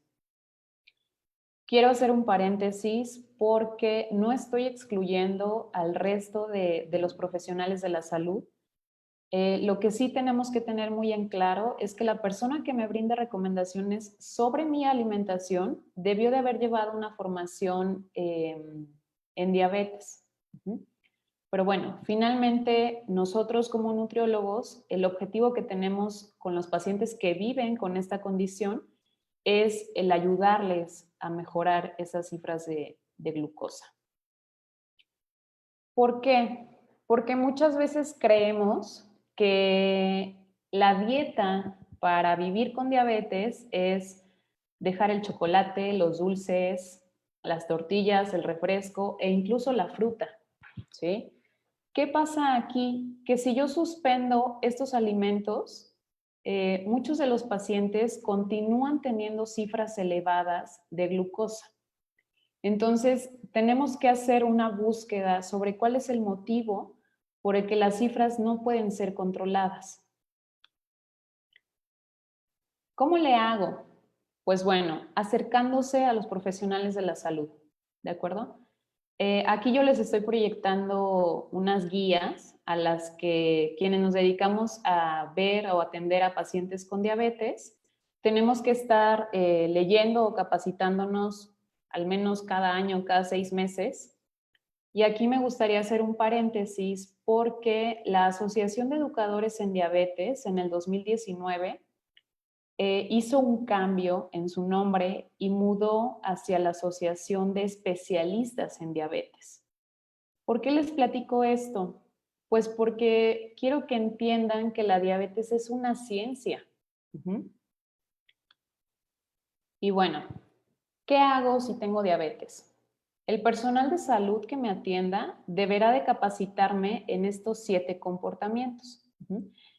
Quiero hacer un paréntesis porque no estoy excluyendo al resto de los profesionales de la salud. Lo que sí tenemos que tener muy en claro es que la persona que me brinde recomendaciones sobre mi alimentación debió de haber llevado una formación en diabetes. Pero bueno, finalmente nosotros como nutriólogos, el objetivo que tenemos con los pacientes que viven con esta condición es el ayudarles a mejorar esas cifras de glucosa. ¿Por qué? Porque muchas veces creemos que la dieta para vivir con diabetes es dejar el chocolate, los dulces, las tortillas, el refresco e incluso la fruta, ¿sí? ¿Qué pasa aquí? Que si yo suspendo estos alimentos, muchos de los pacientes continúan teniendo cifras elevadas de glucosa. Entonces, tenemos que hacer una búsqueda sobre cuál es el motivo por el que las cifras no pueden ser controladas. ¿Cómo le hago? Pues bueno, acercándose a los profesionales de la salud, ¿de acuerdo? Aquí yo les estoy proyectando unas guías a las que quienes nos dedicamos a ver o atender a pacientes con diabetes, tenemos que estar leyendo o capacitándonos al menos cada año, cada 6 meses. Y aquí me gustaría hacer un paréntesis porque la Asociación de Educadores en Diabetes en el 2019 hizo un cambio en su nombre y mudó hacia la Asociación de Especialistas en Diabetes. ¿Por qué les platico esto? Pues porque quiero que entiendan que la diabetes es una ciencia. Y bueno, ¿qué hago si tengo diabetes? El personal de salud que me atienda deberá de capacitarme en estos 7 comportamientos.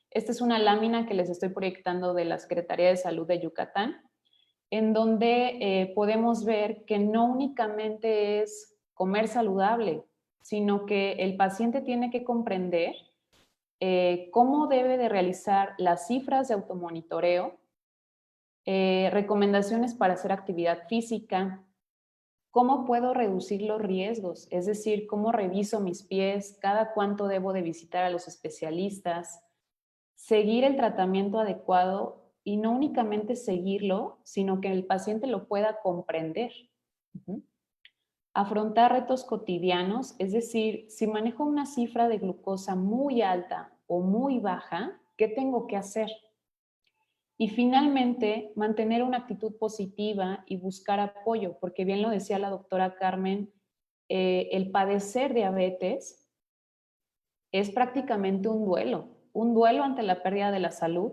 Esta es una lámina que les estoy proyectando de la Secretaría de Salud de Yucatán, en donde podemos ver que no únicamente es comer saludable, sino que el paciente tiene que comprender cómo debe de realizar las cifras de automonitoreo, recomendaciones para hacer actividad física, cómo puedo reducir los riesgos, es decir, cómo reviso mis pies, cada cuánto debo de visitar a los especialistas, seguir el tratamiento adecuado y no únicamente seguirlo, sino que el paciente lo pueda comprender. Afrontar retos cotidianos, es decir, si manejo una cifra de glucosa muy alta o muy baja, ¿qué tengo que hacer? Y finalmente, mantener una actitud positiva y buscar apoyo, porque bien lo decía la doctora Carmen, el padecer diabetes es prácticamente un duelo ante la pérdida de la salud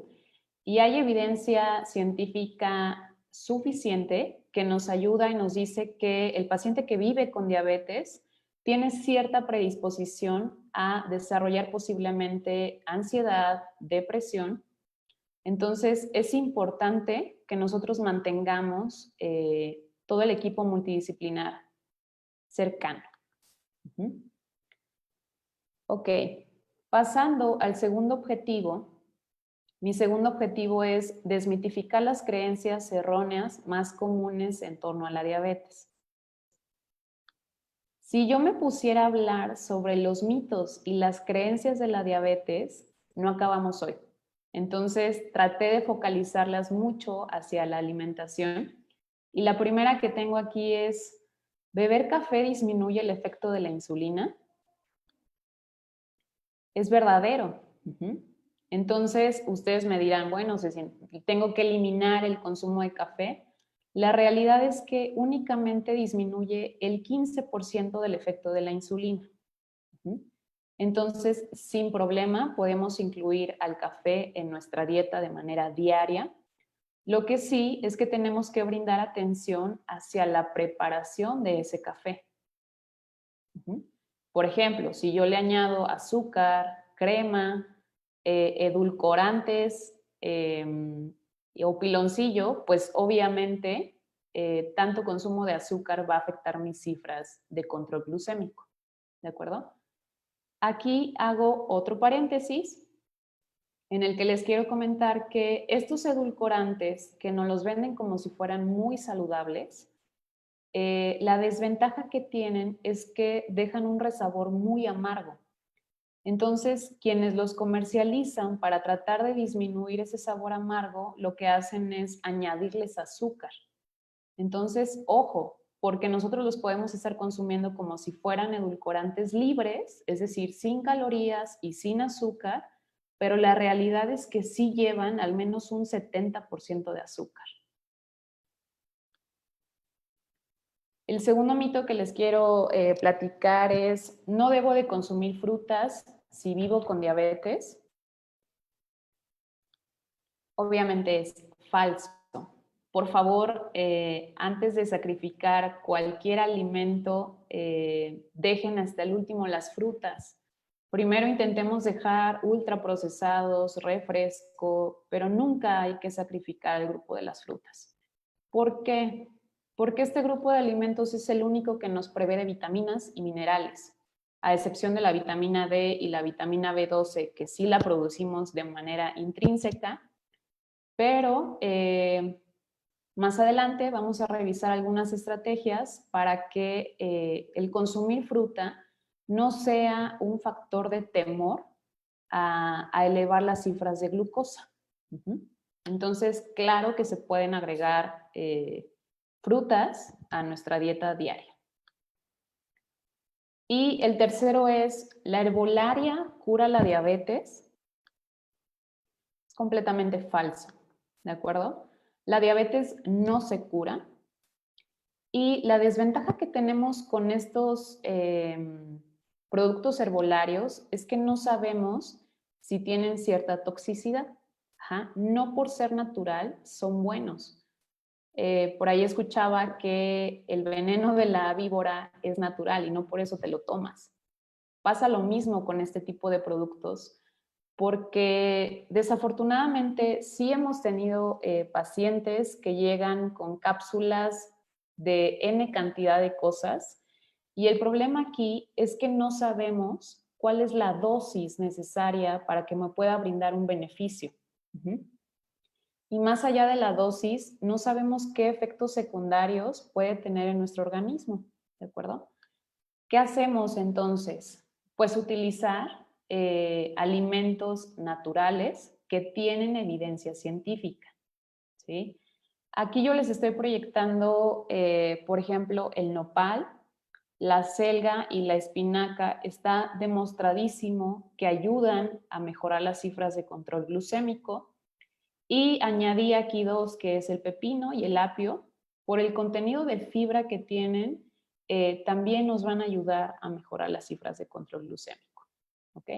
Y hay evidencia científica suficiente que nos ayuda y nos dice que el paciente que vive con diabetes tiene cierta predisposición a desarrollar posiblemente ansiedad, depresión. Entonces, es importante que nosotros mantengamos todo el equipo multidisciplinar cercano. Ok, pasando al segundo objetivo. Mi segundo objetivo es desmitificar las creencias erróneas más comunes en torno a la diabetes. Si yo me pusiera a hablar sobre los mitos y las creencias de la diabetes, no acabamos hoy. Entonces, traté de focalizarlas mucho hacia la alimentación. Y la primera que tengo aquí es, ¿beber café disminuye el efecto de la insulina? Es verdadero. Entonces, ustedes me dirán, bueno, tengo que eliminar el consumo de café. La realidad es que únicamente disminuye el 15% del efecto de la insulina. Entonces, sin problema, podemos incluir al café en nuestra dieta de manera diaria. Lo que sí es que tenemos que brindar atención hacia la preparación de ese café. Por ejemplo, si yo le añado azúcar, crema, edulcorantes o piloncillo, pues obviamente tanto consumo de azúcar va a afectar mis cifras de control glucémico. ¿De acuerdo? Aquí hago otro paréntesis en el que les quiero comentar que estos edulcorantes que nos los venden como si fueran muy saludables, la desventaja que tienen es que dejan un resabor muy amargo. Entonces, quienes los comercializan para tratar de disminuir ese sabor amargo, lo que hacen es añadirles azúcar. Entonces, ojo, porque nosotros los podemos estar consumiendo como si fueran edulcorantes libres, es decir, sin calorías y sin azúcar, pero la realidad es que sí llevan al menos un 70% de azúcar. El segundo mito que les quiero platicar es, no debo de consumir frutas si vivo con diabetes. Obviamente es falso. Por favor, antes de sacrificar cualquier alimento, dejen hasta el último las frutas. Primero intentemos dejar ultraprocesados, refresco, pero nunca hay que sacrificar el grupo de las frutas. ¿Por qué? Porque este grupo de alimentos es el único que nos provee de vitaminas y minerales, a excepción de la vitamina D y la vitamina B12, que sí la producimos de manera intrínseca, pero más adelante vamos a revisar algunas estrategias para que el consumir fruta no sea un factor de temor a elevar las cifras de glucosa. Entonces, claro que se pueden agregar frutas a nuestra dieta diaria. Y el tercero es, ¿la herbolaria cura la diabetes? Es completamente falso, ¿de acuerdo? La diabetes no se cura. Y la desventaja que tenemos con estos productos herbolarios es que no sabemos si tienen cierta toxicidad. No por ser natural son buenos. Por ahí escuchaba que el veneno de la víbora es natural y no por eso te lo tomas. Pasa lo mismo con este tipo de productos, porque desafortunadamente sí hemos tenido pacientes que llegan con cápsulas de N cantidad de cosas y el problema aquí es que no sabemos cuál es la dosis necesaria para que me pueda brindar un beneficio. Y más allá de la dosis, no sabemos qué efectos secundarios puede tener en nuestro organismo, ¿de acuerdo? ¿Qué hacemos entonces? Pues utilizar alimentos naturales que tienen evidencia científica, ¿sí? Aquí yo les estoy proyectando, por ejemplo, el nopal, la selga y la espinaca. Está demostradísimo que ayudan a mejorar las cifras de control glucémico. Y añadí aquí dos, que es el pepino y el apio. Por el contenido de fibra que tienen, también nos van a ayudar a mejorar las cifras de control glucémico. ¿Ok?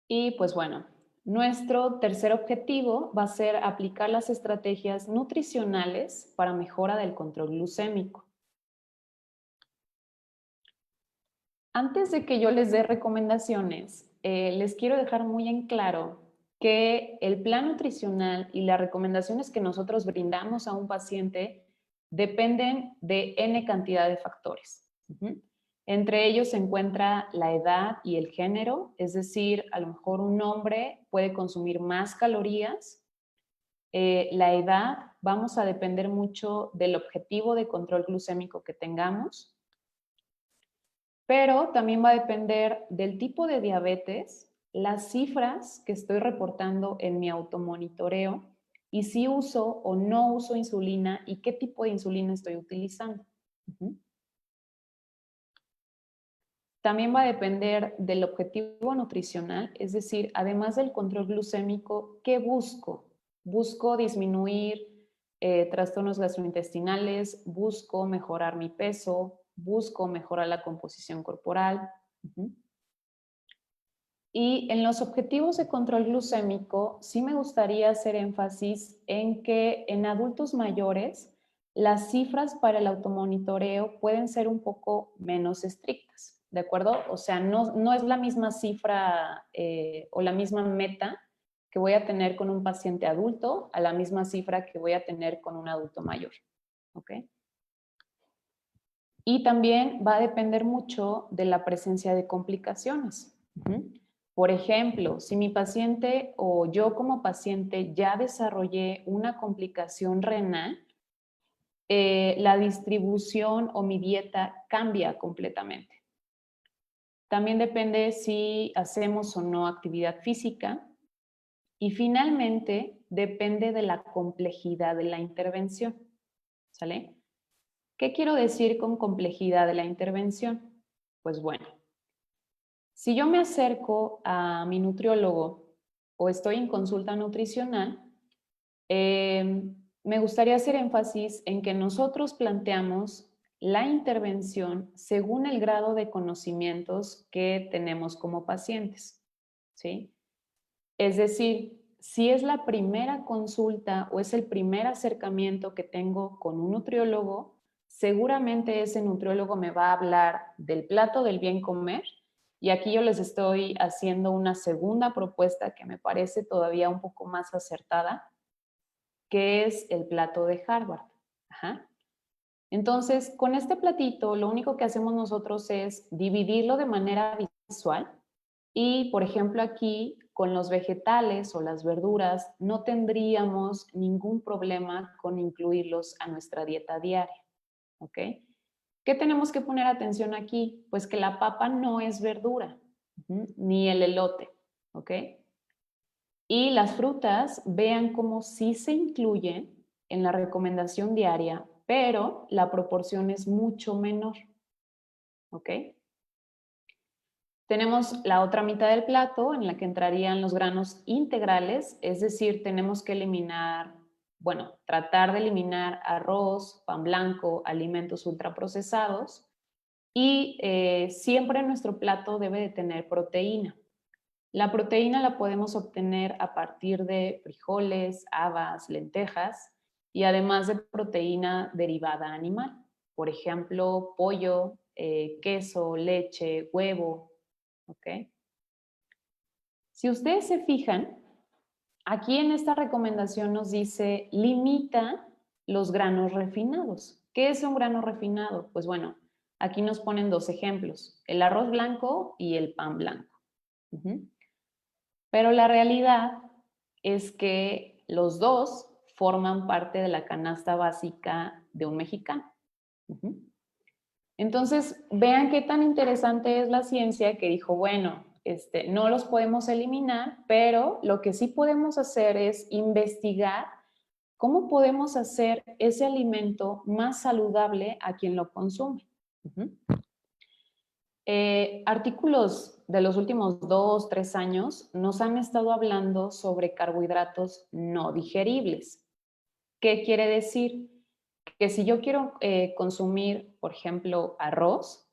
Y pues bueno, Nuestro tercer objetivo va a ser aplicar las estrategias nutricionales para mejora del control glucémico. Antes de que yo les dé recomendaciones, les quiero dejar muy en claro que el plan nutricional y las recomendaciones que nosotros brindamos a un paciente dependen de N cantidad de factores. Entre ellos se encuentra la edad y el género, es decir, a lo mejor un hombre puede consumir más calorías. La edad, vamos a depender mucho del objetivo de control glucémico que tengamos, pero también va a depender del tipo de diabetes, las cifras que estoy reportando en mi automonitoreo y si uso o no uso insulina y qué tipo de insulina estoy utilizando. También va a depender del objetivo nutricional, es decir, además del control glucémico, ¿qué busco? Busco disminuir trastornos gastrointestinales, busco mejorar mi peso, busco mejorar la composición corporal. Y en los objetivos de control glucémico, sí me gustaría hacer énfasis en que en adultos mayores, las cifras para el automonitoreo pueden ser un poco menos estrictas, ¿de acuerdo? O sea, no es la misma cifra o la misma meta que voy a tener con un paciente adulto a la misma cifra que voy a tener con un adulto mayor, ¿ok? Y también va a depender mucho de la presencia de complicaciones. Por ejemplo, si mi paciente o yo como paciente ya desarrollé una complicación renal, la distribución o mi dieta cambia completamente. También depende si hacemos o no actividad física. Y finalmente, depende de la complejidad de la intervención. ¿Sale? ¿Qué quiero decir con complejidad de la intervención? Pues bueno, si yo me acerco a mi nutriólogo o estoy en consulta nutricional, me gustaría hacer énfasis en que nosotros planteamos la intervención según el grado de conocimientos que tenemos como pacientes, ¿sí? Es decir, si es la primera consulta o es el primer acercamiento que tengo con un nutriólogo, seguramente ese nutriólogo me va a hablar del plato del bien comer y aquí yo les estoy haciendo una segunda propuesta que me parece todavía un poco más acertada, que es el plato de Harvard. Entonces, con este platito, lo único que hacemos nosotros es dividirlo de manera visual y, por ejemplo, aquí con los vegetales o las verduras no tendríamos ningún problema con incluirlos a nuestra dieta diaria, ¿ok? ¿Qué tenemos que poner atención aquí? Pues que la papa no es verdura, ni el elote, ¿ok? Y las frutas, vean cómo sí se incluyen en la recomendación diaria, pero la proporción es mucho menor, ¿ok? Tenemos la otra mitad del plato en la que entrarían los granos integrales, es decir, tenemos que eliminar, bueno, tratar de eliminar arroz, pan blanco, alimentos ultraprocesados y siempre nuestro plato debe de tener proteína. La proteína la podemos obtener a partir de frijoles, habas, lentejas y además de proteína derivada animal. Por ejemplo, pollo, queso, leche, huevo, ¿ok? Si ustedes se fijan, aquí en esta recomendación nos dice limita los granos refinados. ¿Qué es un grano refinado? Pues bueno, aquí nos ponen dos ejemplos, el arroz blanco y el pan blanco. Pero la realidad es que los dos forman parte de la canasta básica de un mexicano. Entonces, vean qué tan interesante es la ciencia que dijo, bueno, no los podemos eliminar, pero lo que sí podemos hacer es investigar cómo podemos hacer ese alimento más saludable a quien lo consume. Artículos de los últimos 2, 3 años nos han estado hablando sobre carbohidratos no digeribles. ¿Qué quiere decir? Que si yo quiero consumir, por ejemplo, arroz,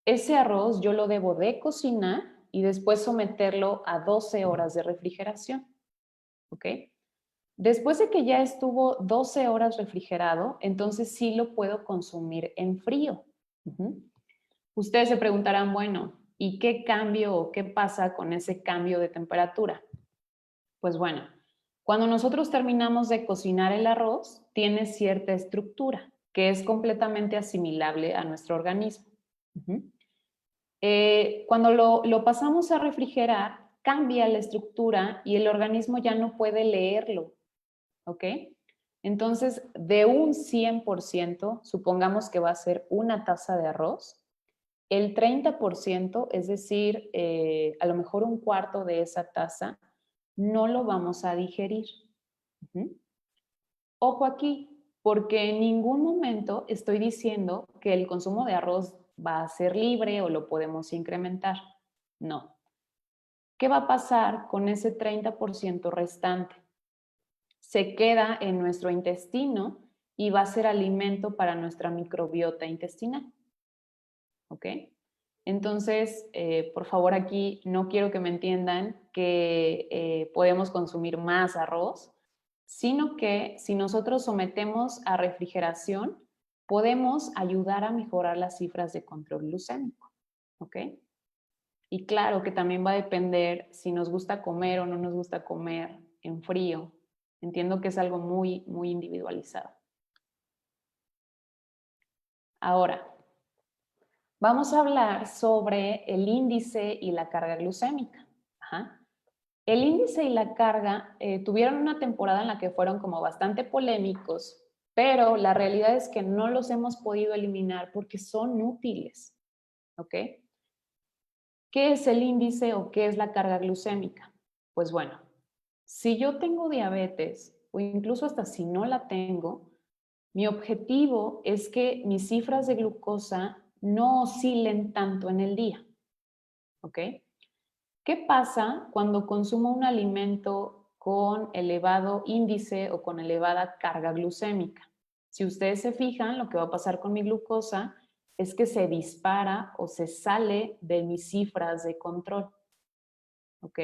ese arroz yo lo debo de cocinar y después someterlo a 12 horas de refrigeración. ¿Ok? Después de que ya estuvo 12 horas refrigerado, entonces sí lo puedo consumir en frío. Ustedes se preguntarán, bueno, ¿y qué cambio o qué pasa con ese cambio de temperatura? Pues bueno, cuando nosotros terminamos de cocinar el arroz, tiene cierta estructura que es completamente asimilable a nuestro organismo. Cuando lo pasamos a refrigerar, cambia la estructura y el organismo ya no puede leerlo. ¿Ok? Entonces, de un 100%, supongamos que va a ser una taza de arroz, el 30%, es decir, a lo mejor un cuarto de esa taza, no lo vamos a digerir. Ojo aquí, porque en ningún momento estoy diciendo que el consumo de arroz va a ser libre o lo podemos incrementar. No. ¿Qué va a pasar con ese 30% restante? Se queda en nuestro intestino y va a ser alimento para nuestra microbiota intestinal. ¿Ok? Entonces, por favor, aquí no quiero que me entiendan que podemos consumir más arroz, sino que si nosotros sometemos a refrigeración, podemos ayudar a mejorar las cifras de control glucémico. ¿Ok? Y claro que también va a depender si nos gusta comer o no nos gusta comer en frío. Entiendo que es algo muy, muy individualizado. Ahora, vamos a hablar sobre el índice y la carga glucémica. El índice y la carga tuvieron una temporada en la que fueron como bastante polémicos, pero la realidad es que no los hemos podido eliminar porque son útiles. ¿Ok? ¿Qué es el índice o qué es la carga glucémica? Pues bueno, si yo tengo diabetes o incluso hasta si no la tengo, mi objetivo es que mis cifras de glucosa no oscilen tanto en el día. ¿Ok? ¿Qué pasa cuando consumo un alimento con elevado índice o con elevada carga glucémica? Si ustedes se fijan, lo que va a pasar con mi glucosa es que se dispara o se sale de mis cifras de control. ¿Ok?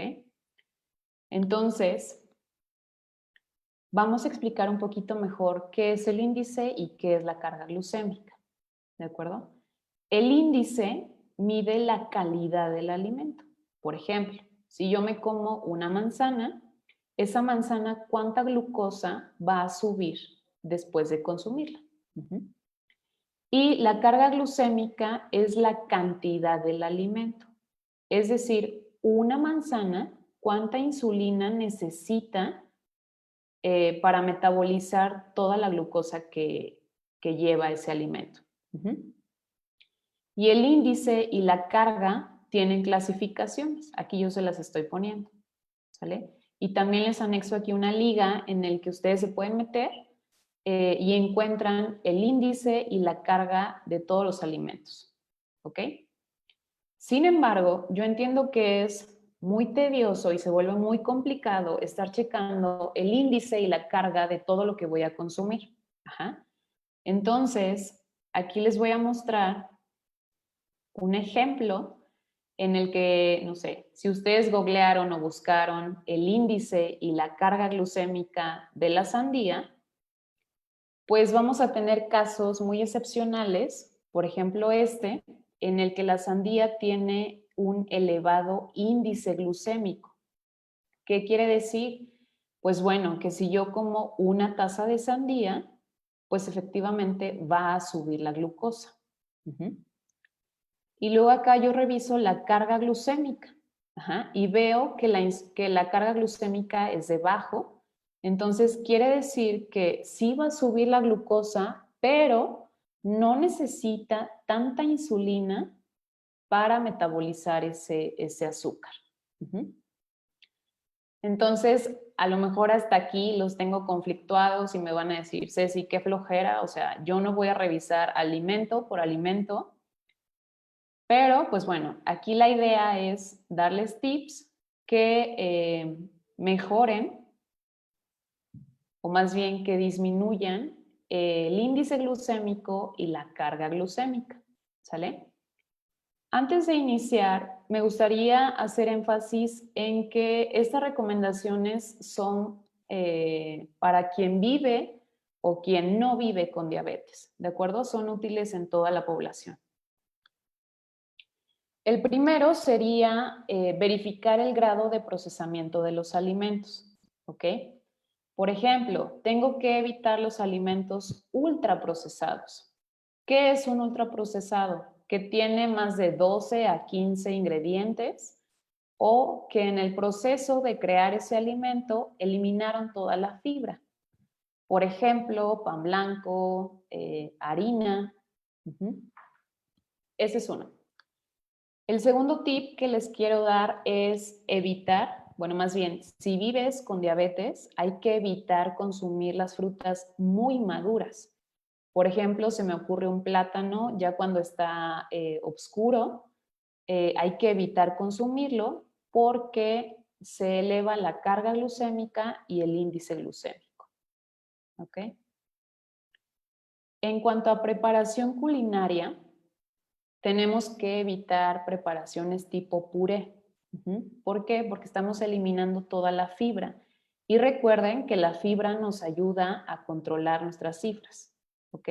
Entonces, vamos a explicar un poquito mejor qué es el índice y qué es la carga glucémica. ¿De acuerdo? El índice mide la calidad del alimento. Por ejemplo, si yo me como una manzana, esa manzana, ¿cuánta glucosa va a subir después de consumirla? Y la carga glucémica es la cantidad del alimento. Es decir, una manzana, ¿cuánta insulina necesita para metabolizar toda la glucosa que lleva ese alimento? Y el índice y la carga tienen clasificaciones. Aquí yo se las estoy poniendo, ¿sale? Y también les anexo aquí una liga en el que ustedes se pueden meter y encuentran el índice y la carga de todos los alimentos, ¿ok? Sin embargo, yo entiendo que es muy tedioso y se vuelve muy complicado estar checando el índice y la carga de todo lo que voy a consumir. Entonces, aquí les voy a mostrar un ejemplo en el que, no sé, si ustedes googlearon o buscaron el índice y la carga glucémica de la sandía, pues vamos a tener casos muy excepcionales, por ejemplo en el que la sandía tiene un elevado índice glucémico. ¿Qué quiere decir? Pues bueno, que si yo como una taza de sandía, pues efectivamente va a subir la glucosa. Y luego acá yo reviso la carga glucémica y veo que la carga glucémica es de bajo. Entonces quiere decir que sí va a subir la glucosa, pero no necesita tanta insulina para metabolizar ese azúcar. Entonces, a lo mejor hasta aquí los tengo conflictuados y me van a decir, Ceci, qué flojera, o sea, yo no voy a revisar alimento por alimento. Pero, pues bueno, aquí la idea es darles tips que mejoren o más bien que disminuyan el índice glucémico y la carga glucémica, ¿sale? Antes de iniciar, me gustaría hacer énfasis en que estas recomendaciones son para quien vive o quien no vive con diabetes, ¿de acuerdo? Son útiles en toda la población. El primero sería verificar el grado de procesamiento de los alimentos, ¿ok? Por ejemplo, tengo que evitar los alimentos ultraprocesados. ¿Qué es un ultraprocesado? Que tiene más de 12 a 15 ingredientes o que en el proceso de crear ese alimento eliminaron toda la fibra. Por ejemplo, pan blanco, harina. Ese es uno. El segundo tip que les quiero dar es evitar, bueno, más bien, si vives con diabetes, hay que evitar consumir las frutas muy maduras. Por ejemplo, se me ocurre un plátano ya cuando está oscuro, hay que evitar consumirlo porque se eleva la carga glucémica y el índice glucémico. ¿Ok? En cuanto a preparación culinaria, tenemos que evitar preparaciones tipo puré. ¿Por qué? Porque estamos eliminando toda la fibra. Y recuerden que la fibra nos ayuda a controlar nuestras cifras. ¿Ok?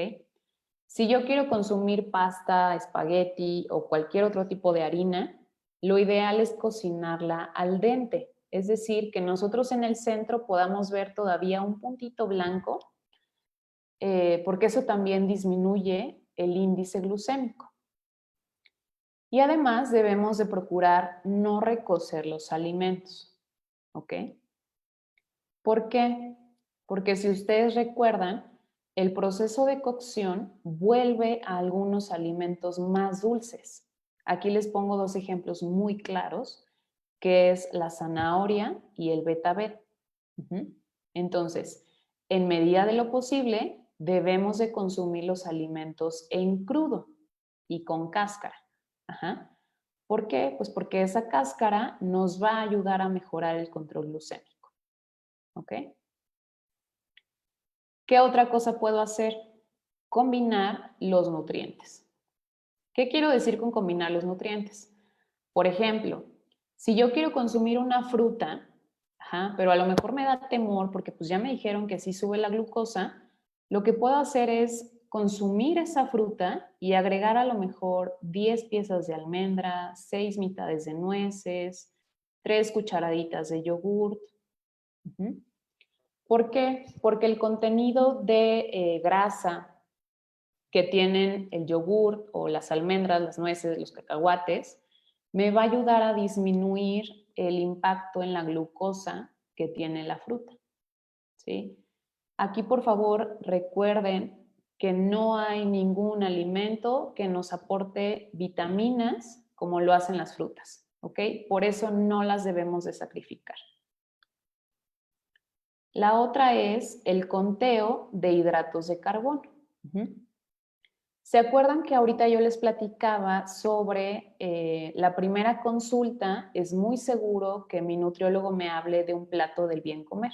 Si yo quiero consumir pasta, espagueti o cualquier otro tipo de harina, lo ideal es cocinarla al dente. Es decir, que nosotros en el centro podamos ver todavía un puntito blanco, porque eso también disminuye el índice glucémico. Y además debemos de procurar no recocer los alimentos, ¿ok? ¿Por qué? Porque si ustedes recuerdan, el proceso de cocción vuelve a algunos alimentos más dulces. Aquí les pongo dos ejemplos muy claros, que es la zanahoria y el betabel. Entonces, en medida de lo posible, debemos de consumir los alimentos en crudo y con cáscara. ¿Por qué? Pues porque esa cáscara nos va a ayudar a mejorar el control glucémico. ¿Ok? ¿Qué otra cosa puedo hacer? Combinar los nutrientes. ¿Qué quiero decir con combinar los nutrientes? Por ejemplo, si yo quiero consumir una fruta, pero a lo mejor me da temor porque pues ya me dijeron que sí sube la glucosa, lo que puedo hacer es consumir esa fruta y agregar a lo mejor 10 piezas de almendra, 6 mitades de nueces, 3 cucharaditas de yogurt. ¿Por qué? Porque el contenido de grasa que tienen el yogur o las almendras, las nueces, los cacahuates, me va a ayudar a disminuir el impacto en la glucosa que tiene la fruta. ¿Sí? Aquí, por favor, recuerden que no hay ningún alimento que nos aporte vitaminas como lo hacen las frutas. ¿Ok? Por eso no las debemos de sacrificar. La otra es el conteo de hidratos de carbono. ¿Se acuerdan que ahorita yo les platicaba sobre la primera consulta? Es muy seguro que mi nutriólogo me hable de un plato del bien comer.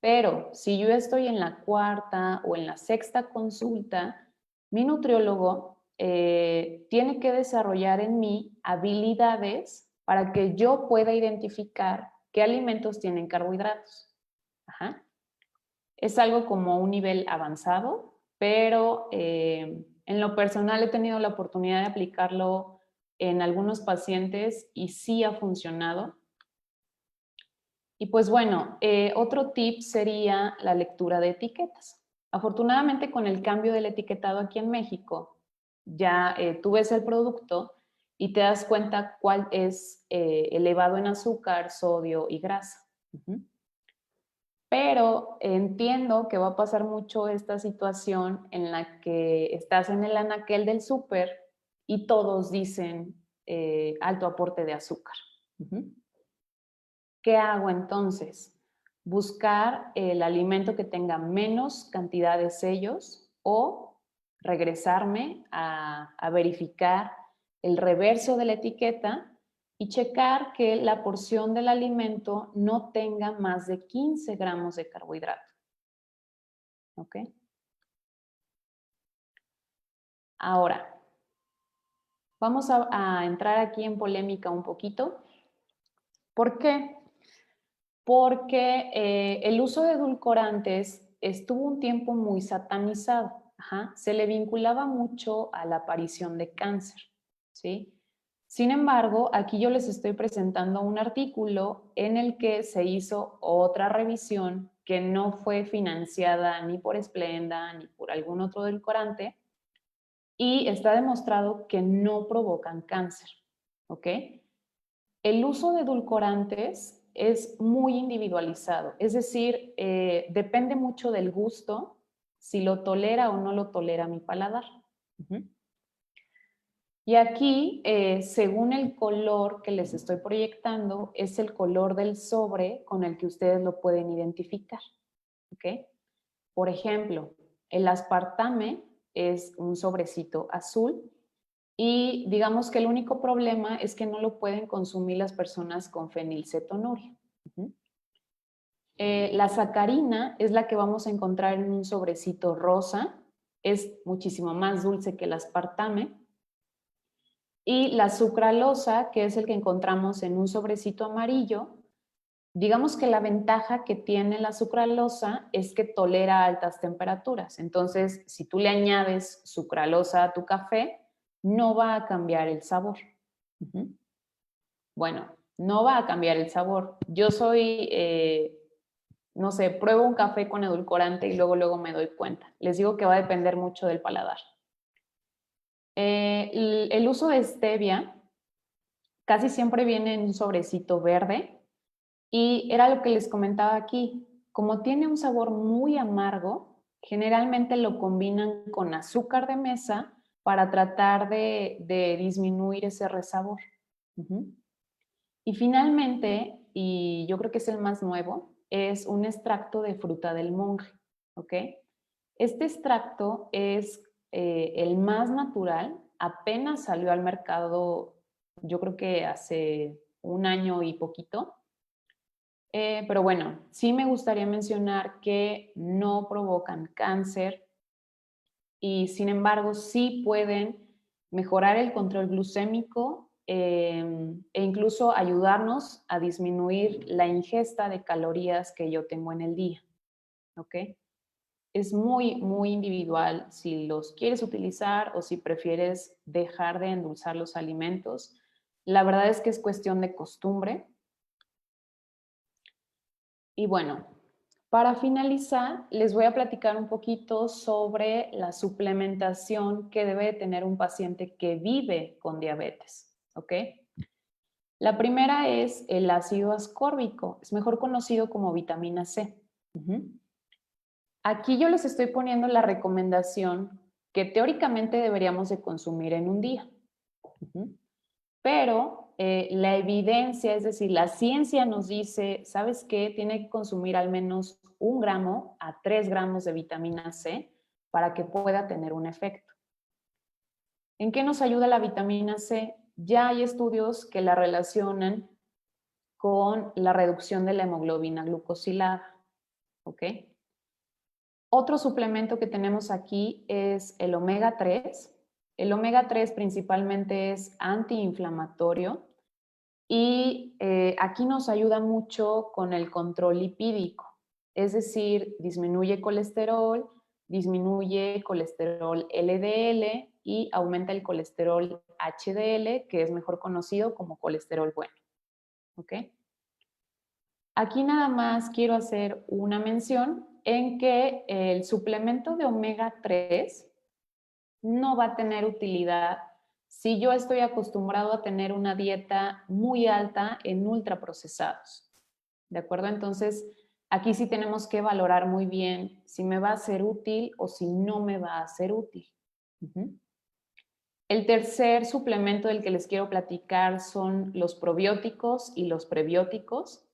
Pero si yo estoy en la cuarta o en la sexta consulta, mi nutriólogo tiene que desarrollar en mí habilidades para que yo pueda identificar qué alimentos tienen carbohidratos. Es algo como un nivel avanzado, pero en lo personal he tenido la oportunidad de aplicarlo en algunos pacientes y sí ha funcionado. Y pues bueno, otro tip sería la lectura de etiquetas. Afortunadamente con el cambio del etiquetado aquí en México, ya tú ves el producto y te das cuenta cuál es elevado en azúcar, sodio y grasa. Pero entiendo que va a pasar mucho esta situación en la que estás en el anaquel del súper y todos dicen alto aporte de azúcar. ¿Qué hago entonces? Buscar el alimento que tenga menos cantidad de sellos o regresarme a verificar el reverso de la etiqueta y checar que la porción del alimento no tenga más de 15 gramos de carbohidrato. ¿Ok? Ahora, Vamos a entrar aquí en polémica un poquito. ¿Por qué? Porque el uso de edulcorantes estuvo un tiempo muy satanizado. Ajá. Se le vinculaba mucho a la aparición de cáncer, ¿sí? Sin embargo, aquí yo les estoy presentando un artículo en el que se hizo otra revisión que no fue financiada ni por Splenda ni por algún otro edulcorante y está demostrado que no provocan cáncer, ¿ok? El uso de edulcorantes es muy individualizado, es decir, depende mucho del gusto, si lo tolera o no lo tolera mi paladar. Y aquí, según el color que les estoy proyectando, es el color del sobre con el que ustedes lo pueden identificar. ¿Ok? Por ejemplo, el aspartame es un sobrecito azul y digamos que el único problema es que no lo pueden consumir las personas con fenilcetonuria. La sacarina es la que vamos a encontrar en un sobrecito rosa, es muchísimo más dulce que el aspartame. Y la sucralosa, que es el que encontramos en un sobrecito amarillo, digamos que la ventaja que tiene la sucralosa es que tolera altas temperaturas. Entonces, si tú le añades sucralosa a tu café, no va a cambiar el sabor. Bueno, no va a cambiar el sabor. Yo soy, no sé, pruebo un café con edulcorante y luego me doy cuenta. Les digo que va a depender mucho del paladar. El uso de stevia casi siempre viene en un sobrecito verde y era lo que les comentaba aquí. Como tiene un sabor muy amargo, generalmente lo combinan con azúcar de mesa para tratar de disminuir ese resabor. Y finalmente, y yo creo que es el más nuevo, es un extracto de fruta del monje. ¿Ok? Este extracto es el más natural, apenas salió al mercado, yo creo que hace un año y poquito. Pero bueno, sí me gustaría mencionar que no provocan cáncer y sin embargo sí pueden mejorar el control glucémico e incluso ayudarnos a disminuir la ingesta de calorías que yo tengo en el día. ¿Ok? Es muy individual si los quieres utilizar o si prefieres dejar de endulzar los alimentos. La verdad es que es cuestión de costumbre. Y bueno, para finalizar, les voy a platicar un poquito sobre la suplementación que debe tener un paciente que vive con diabetes. ¿Ok? La primera es el ácido ascórbico, es mejor conocido como vitamina C. Aquí yo les estoy poniendo la recomendación que teóricamente deberíamos de consumir en un día. Pero la evidencia, es decir, la ciencia nos dice, ¿sabes qué? Tiene que consumir al menos 1 gramo a 3 gramos de vitamina C para que pueda tener un efecto. ¿En qué nos ayuda la vitamina C? Ya hay estudios que la relacionan con la reducción de la hemoglobina glucosilada. ¿Ok? Otro suplemento que tenemos aquí es el omega 3. El omega 3 principalmente es antiinflamatorio y aquí nos ayuda mucho con el control lipídico, es decir, disminuye colesterol LDL y aumenta el colesterol HDL, que es mejor conocido como colesterol bueno. ¿Ok? Aquí nada más quiero hacer una mención en que el suplemento de omega 3 no va a tener utilidad si yo estoy acostumbrado a tener una dieta muy alta en ultraprocesados. ¿De acuerdo? Entonces, aquí sí tenemos que valorar muy bien si me va a ser útil o si no me va a ser útil. El tercer suplemento del que les quiero platicar son los probióticos y los prebióticos.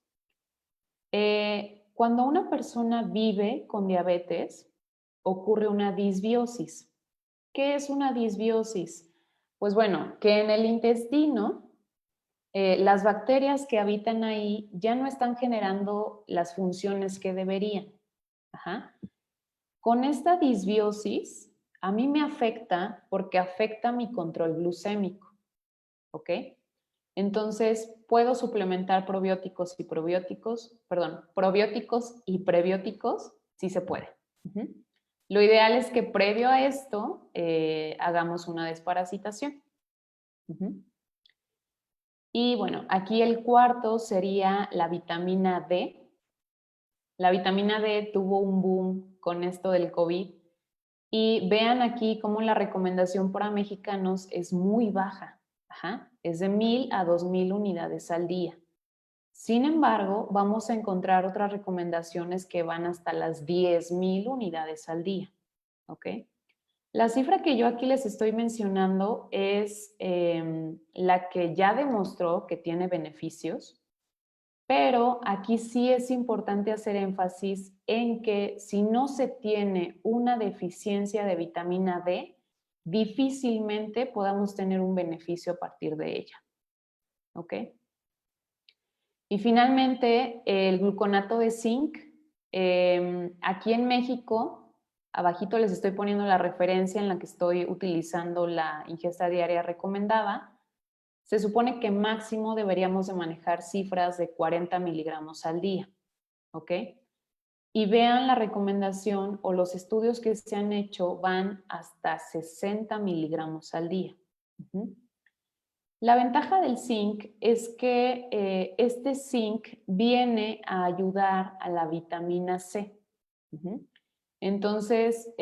Cuando una persona vive con diabetes, ocurre una disbiosis. ¿Qué es una disbiosis? Pues bueno, que en el intestino las bacterias que habitan ahí ya no están generando las funciones que deberían. Con esta disbiosis, a mí me afecta porque afecta mi control glucémico. ¿ok? Entonces, puedo suplementar probióticos y prebióticos, sí se puede. Lo ideal es que previo a esto hagamos una desparasitación. Y bueno, aquí el cuarto sería la vitamina D. La vitamina D tuvo un boom con esto del COVID y vean aquí cómo la recomendación para mexicanos es muy baja. Es de 1000 a 2000 unidades al día. Sin embargo, vamos a encontrar otras recomendaciones que van hasta las 10,000 unidades al día. ¿Ok? La cifra que yo aquí les estoy mencionando es la que ya demostró que tiene beneficios, pero aquí sí es importante hacer énfasis en que si no se tiene una deficiencia de vitamina D, difícilmente podamos tener un beneficio a partir de ella. ¿Ok? Y finalmente, el gluconato de zinc. Aquí en México, abajito les estoy poniendo la referencia en la que estoy utilizando la ingesta diaria recomendada. Se supone que máximo deberíamos de manejar cifras de 40 miligramos al día, ¿ok? Y vean la recomendación o los estudios que se han hecho van hasta 60 miligramos al día. La ventaja del zinc es que este zinc viene a ayudar a la vitamina C. Entonces,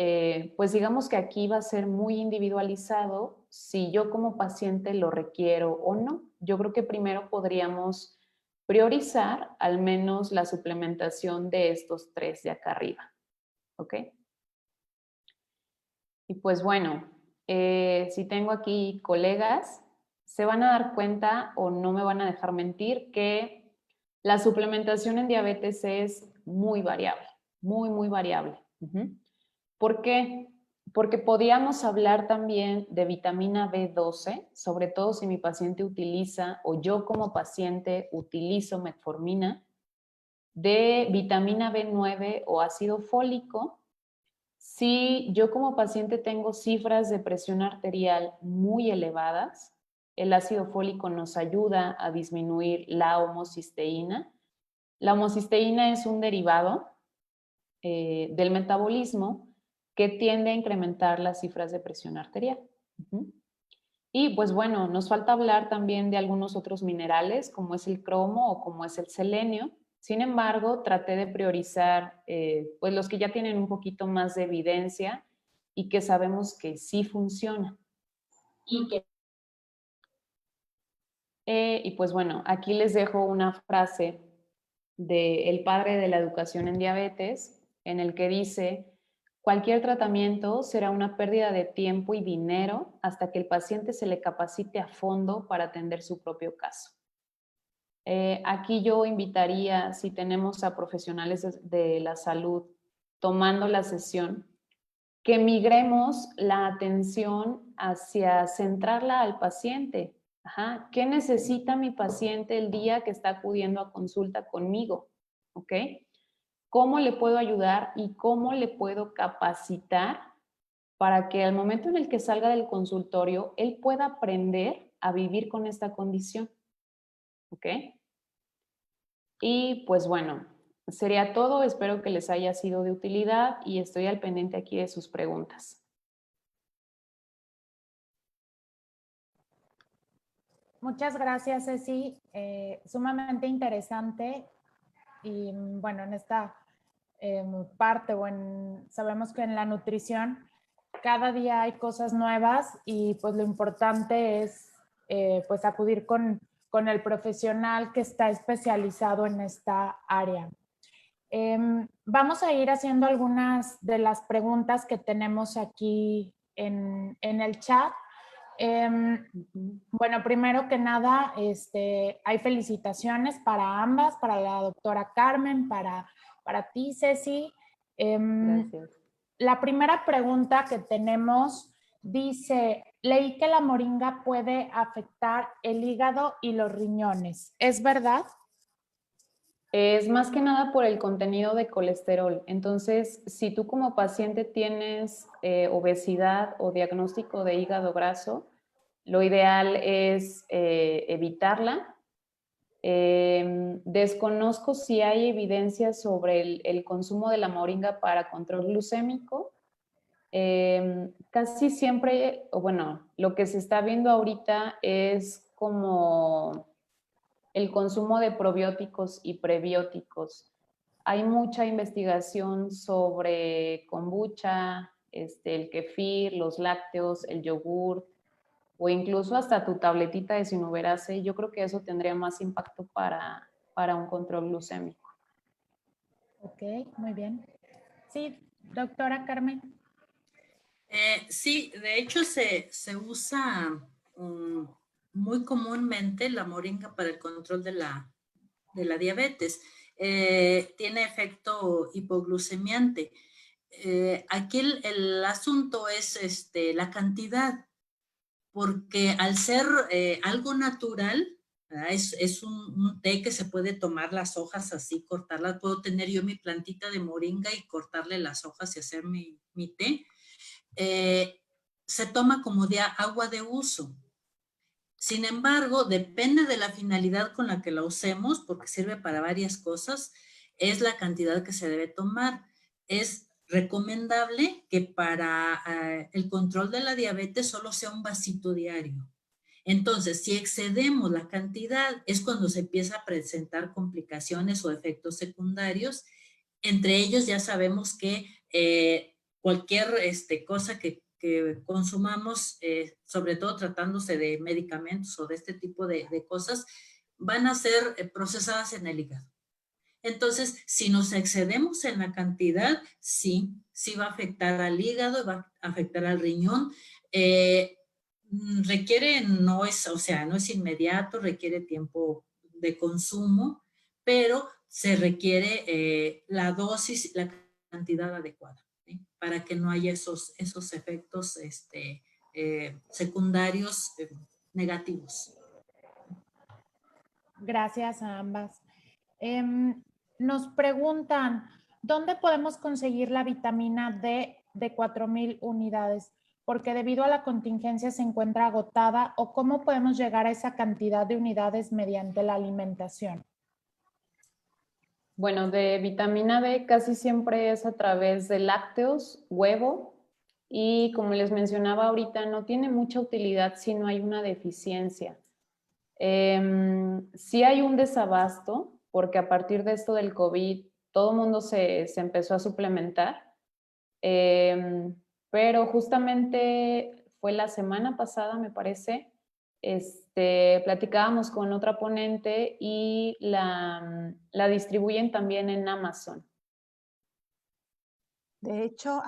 pues digamos que aquí va a ser muy individualizado si yo como paciente lo requiero o no. Yo creo que primero podríamos priorizar al menos la suplementación de estos 3 de acá arriba. ¿Ok? Y pues bueno, si tengo aquí colegas, se van a dar cuenta o no me van a dejar mentir que la suplementación en diabetes es muy variable, muy variable. ¿Por qué? Porque podíamos hablar también de vitamina B12, sobre todo si mi paciente utiliza o yo como paciente utilizo metformina, de vitamina B9 o ácido fólico. Si yo como paciente tengo cifras de presión arterial muy elevadas, el ácido fólico nos ayuda a disminuir la homocisteína. La homocisteína es un derivado del metabolismo que tiende a incrementar las cifras de presión arterial. Y pues bueno, nos falta hablar también de algunos otros minerales, como es el cromo o como es el selenio. Sin embargo, traté de priorizar pues los que ya tienen un poquito más de evidencia y que sabemos que sí funcionan. Y pues bueno, aquí les dejo una frase del padre de la educación en diabetes, en el que dice: cualquier tratamiento será una pérdida de tiempo y dinero hasta que el paciente se le capacite a fondo para atender su propio caso. Aquí yo invitaría, si tenemos a profesionales de la salud tomando la sesión, que migremos la atención hacia centrarla al paciente. ¿Qué necesita mi paciente el día que está acudiendo a consulta conmigo? ¿Ok? ¿Cómo le puedo ayudar y cómo le puedo capacitar para que al momento en el que salga del consultorio, él pueda aprender a vivir con esta condición? ¿Ok? Y pues bueno, sería todo. Espero que les haya sido de utilidad y estoy al pendiente aquí de sus preguntas. Muchas gracias, Ceci. Sumamente interesante. Y bueno, en esta parte sabemos que en la nutrición cada día hay cosas nuevas y pues lo importante es pues acudir con el profesional que está especializado en esta área. Vamos a ir haciendo algunas de las preguntas que tenemos aquí en el chat. Bueno, primero que nada, hay felicitaciones para ambas, para la doctora Carmen, para ti, Ceci. Gracias. La primera pregunta que tenemos dice: leí que la moringa puede afectar el hígado y los riñones. ¿Es verdad? Es más que nada por el contenido de colesterol. Entonces, si tú como paciente tienes obesidad o diagnóstico de hígado graso, Lo ideal es evitarla. Desconozco si hay evidencia sobre el consumo de la moringa para control glucémico. Casi siempre, o bueno, lo que se está viendo ahorita es como el consumo de probióticos y prebióticos. Hay mucha investigación sobre kombucha, el kefir, los lácteos, el yogur, o incluso hasta tu tabletita de sinuberase. Yo creo que eso tendría más impacto para un control glucémico. Ok, muy bien. Sí, doctora Carmen. Sí, de hecho se usa muy comúnmente la moringa para el control de la diabetes. Tiene efecto hipoglucemiante. Aquí el asunto es la cantidad, porque al ser algo natural, es un té que se puede tomar las hojas así, cortarlas. Puedo tener yo mi plantita de moringa y cortarle las hojas y hacer mi té. Se toma como de agua de uso. Sin embargo, depende de la finalidad con la que la usemos, porque sirve para varias cosas, es la cantidad que se debe tomar. Es recomendable que para el control de la diabetes solo sea un vasito diario. Entonces, si excedemos la cantidad, es cuando se empieza a presentar complicaciones o efectos secundarios. Entre ellos ya sabemos que cualquier cosa que consumamos, sobre todo tratándose de medicamentos o de este tipo de cosas, van a ser procesadas en el hígado. Entonces, si nos excedemos en la cantidad, sí va a afectar al hígado, va a afectar al riñón. Requiere, no es inmediato, requiere tiempo de consumo, pero se requiere la dosis, la cantidad adecuada, ¿sí? Para que no haya esos efectos secundarios negativos. Gracias a ambas. Nos preguntan, ¿dónde podemos conseguir la vitamina D de 4,000 unidades? Porque debido a la contingencia se encuentra agotada, o cómo podemos llegar a esa cantidad de unidades mediante la alimentación. Bueno, de vitamina D casi siempre es a través de lácteos, huevo, y como les mencionaba ahorita, no tiene mucha utilidad si no hay una deficiencia. Sí hay un desabasto, porque a partir de esto del COVID, todo el mundo se empezó a suplementar, pero justamente fue la semana pasada, me parece, platicábamos con otra ponente y la distribuyen también en Amazon. De hecho,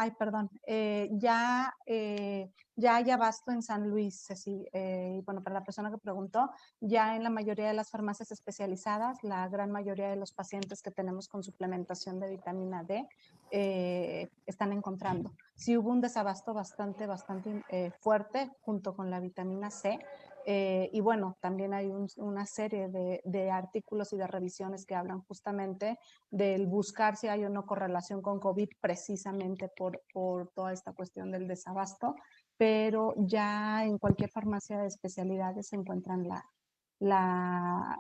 ya hay abasto en San Luis, Ceci, y bueno, para la persona que preguntó, ya en la mayoría de las farmacias especializadas, la gran mayoría de los pacientes que tenemos con suplementación de vitamina D están encontrando. Sí hubo un desabasto bastante fuerte junto con la vitamina C. Y bueno, también hay una serie de artículos y de revisiones que hablan justamente del buscar si hay o no correlación con COVID, precisamente por toda esta cuestión del desabasto, pero ya en cualquier farmacia de especialidades se encuentran la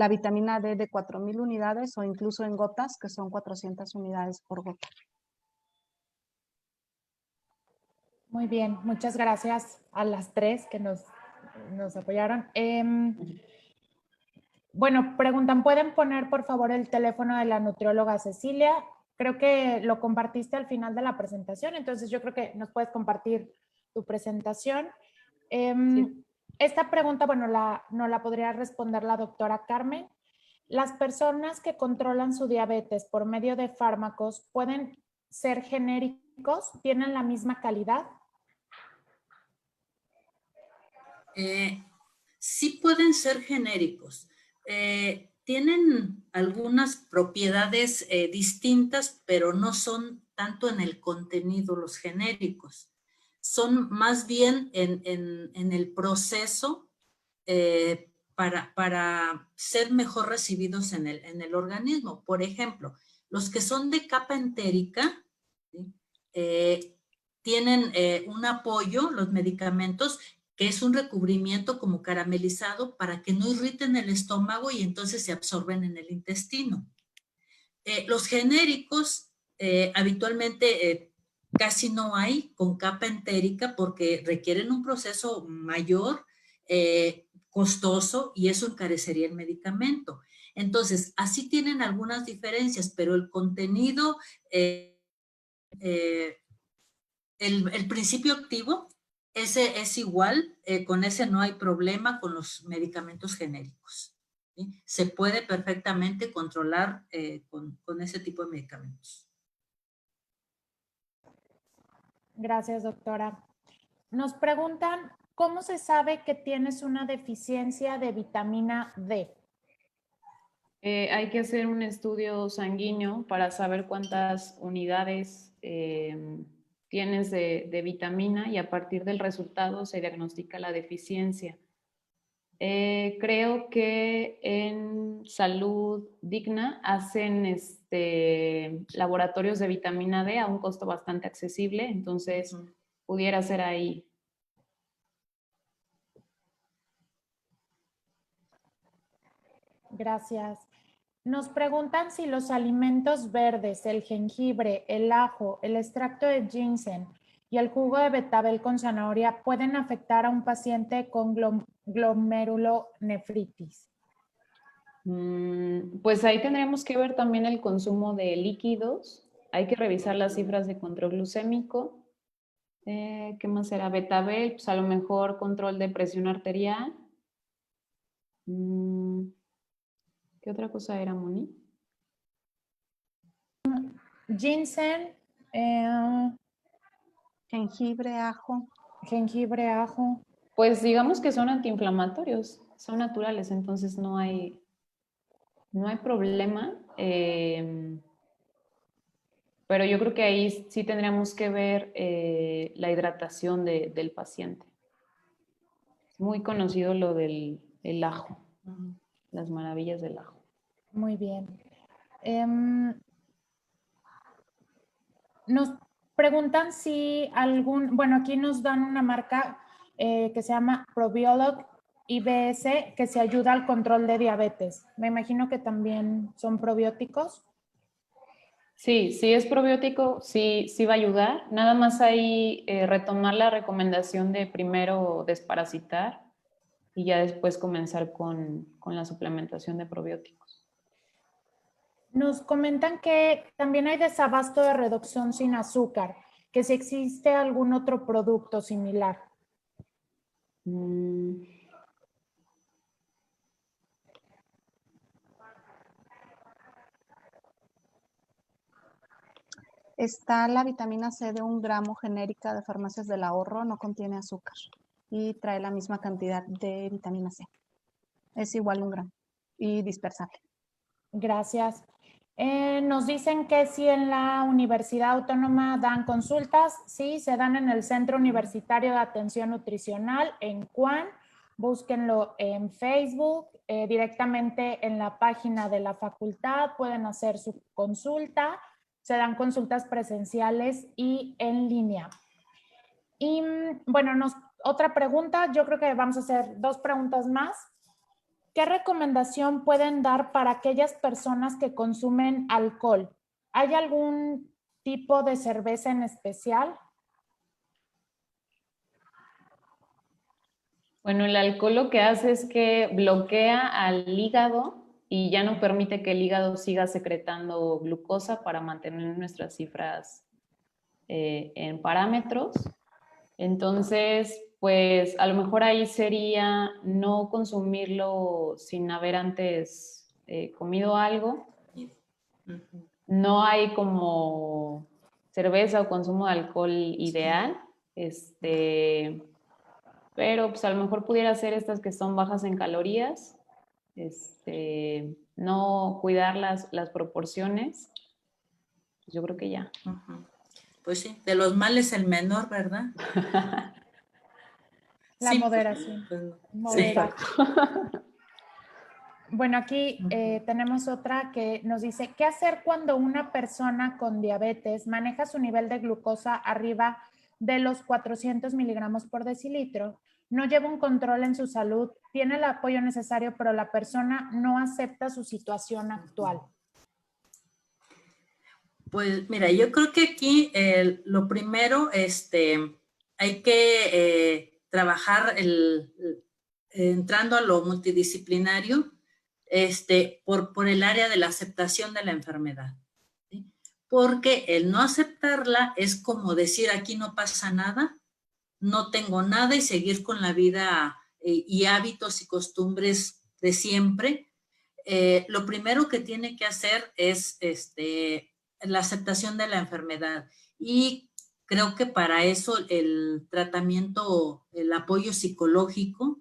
vitamina D de 4,000 unidades o incluso en gotas, que son 400 unidades por gota. Muy bien, muchas gracias a las tres que nos apoyaron. Bueno, preguntan, ¿pueden poner por favor el teléfono de la nutrióloga Cecilia? Creo que lo compartiste al final de la presentación, entonces yo creo que nos puedes compartir tu presentación. Sí. Esta pregunta, bueno, no la podría responder la doctora Carmen. ¿Las personas que controlan su diabetes por medio de fármacos pueden ser genéricos? ¿Tienen la misma calidad? Sí pueden ser genéricos. Tienen algunas propiedades distintas, pero no son tanto en el contenido los genéricos. Son más bien en el proceso para ser mejor recibidos en el organismo. Por ejemplo, los que son de capa entérica, ¿sí? Tienen un apoyo, los medicamentos, que es un recubrimiento como caramelizado para que no irriten el estómago y entonces se absorben en el intestino. Los genéricos habitualmente casi no hay con capa entérica porque requieren un proceso mayor, costoso, y eso encarecería el medicamento. Entonces, así tienen algunas diferencias, pero el contenido, el principio activo, ese es igual, con ese no hay problema con los medicamentos genéricos. ¿Sí? Se puede perfectamente controlar con ese tipo de medicamentos. Gracias, doctora. Nos preguntan, ¿cómo se sabe que tienes una deficiencia de vitamina D? Hay que hacer un estudio sanguíneo para saber cuántas unidades tienes de vitamina, y a partir del resultado se diagnostica la deficiencia. Creo que en Salud Digna hacen laboratorios de vitamina D a un costo bastante accesible, entonces pudiera ser ahí. Gracias. Nos preguntan si los alimentos verdes, el jengibre, el ajo, el extracto de ginseng y el jugo de betabel con zanahoria pueden afectar a un paciente con glomerulonefritis. Pues ahí tendríamos que ver también el consumo de líquidos. Hay que revisar las cifras de control glucémico. ¿Qué más será? Betabel, pues a lo mejor control de presión arterial. ¿Qué otra cosa era, Moni? Ginseng, Jengibre, ajo. jengibre, ajo. Pues digamos que son antiinflamatorios, son naturales, entonces no hay problema. Pero yo creo que ahí sí tendríamos que ver la hidratación del paciente. Es muy conocido lo del ajo, las maravillas del ajo. Muy bien. Nos preguntan si bueno, aquí nos dan una marca que se llama Probiolog IBS, que se ayuda al control de diabetes. Me imagino que también son probióticos. Sí, si es probiótico, sí va a ayudar. Nada más ahí retomar la recomendación de primero desparasitar y ya después comenzar con la suplementación de probióticos. Nos comentan que también hay desabasto de reducción sin azúcar, que si existe algún otro producto similar. Está la vitamina C de 1 gramo genérica de Farmacias del Ahorro, no contiene azúcar y trae la misma cantidad de vitamina C. Es igual 1 gramo y dispersable. Gracias. Nos dicen que si en la Universidad Autónoma dan consultas, sí, se dan en el Centro Universitario de Atención Nutricional en Cuán. Búsquenlo en Facebook, directamente en la página de la facultad, pueden hacer su consulta. Se dan consultas presenciales y en línea. Y bueno, otra pregunta, yo creo que vamos a hacer 2 preguntas más. ¿Qué recomendación pueden dar para aquellas personas que consumen alcohol? ¿Hay algún tipo de cerveza en especial? Bueno, el alcohol lo que hace es que bloquea al hígado y ya no permite que el hígado siga secretando glucosa para mantener nuestras cifras en parámetros. Entonces, pues a lo mejor ahí sería no consumirlo sin haber antes comido algo. No hay como cerveza o consumo de alcohol ideal, pero pues a lo mejor pudiera ser estas que son bajas en calorías, no cuidar las proporciones. Yo creo que ya. Pues sí, de los males el menor, ¿verdad? La sí, moderación. Pues, no. Moderar. Bueno, aquí tenemos otra que nos dice, ¿qué hacer cuando una persona con diabetes maneja su nivel de glucosa arriba de los 400 miligramos por decilitro, no lleva un control en su salud, tiene el apoyo necesario, pero la persona no acepta su situación actual? Pues mira, yo creo que aquí lo primero, hay que trabajar entrando a lo multidisciplinario, por el área de la aceptación de la enfermedad, ¿sí? Porque el no aceptarla es como decir aquí no pasa nada, no tengo nada y seguir con la vida y hábitos y costumbres de siempre. Lo primero que tiene que hacer es la aceptación de la enfermedad y creo que para eso el tratamiento, el apoyo psicológico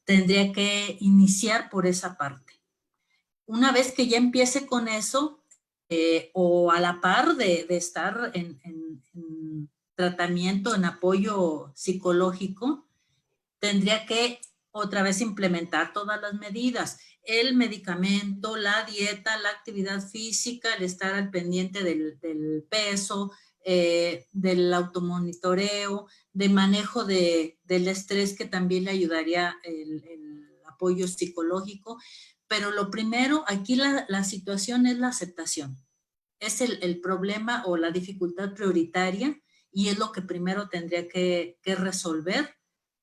tendría que iniciar por esa parte. Una vez que ya empiece con eso, o a la par de estar en tratamiento, en apoyo psicológico, tendría que otra vez implementar todas las medidas, el medicamento, la dieta, la actividad física, el estar al pendiente del peso, del automonitoreo, de manejo del estrés, que también le ayudaría el apoyo psicológico. Pero lo primero, aquí la situación es la aceptación. Es el problema o la dificultad prioritaria y es lo que primero tendría que resolver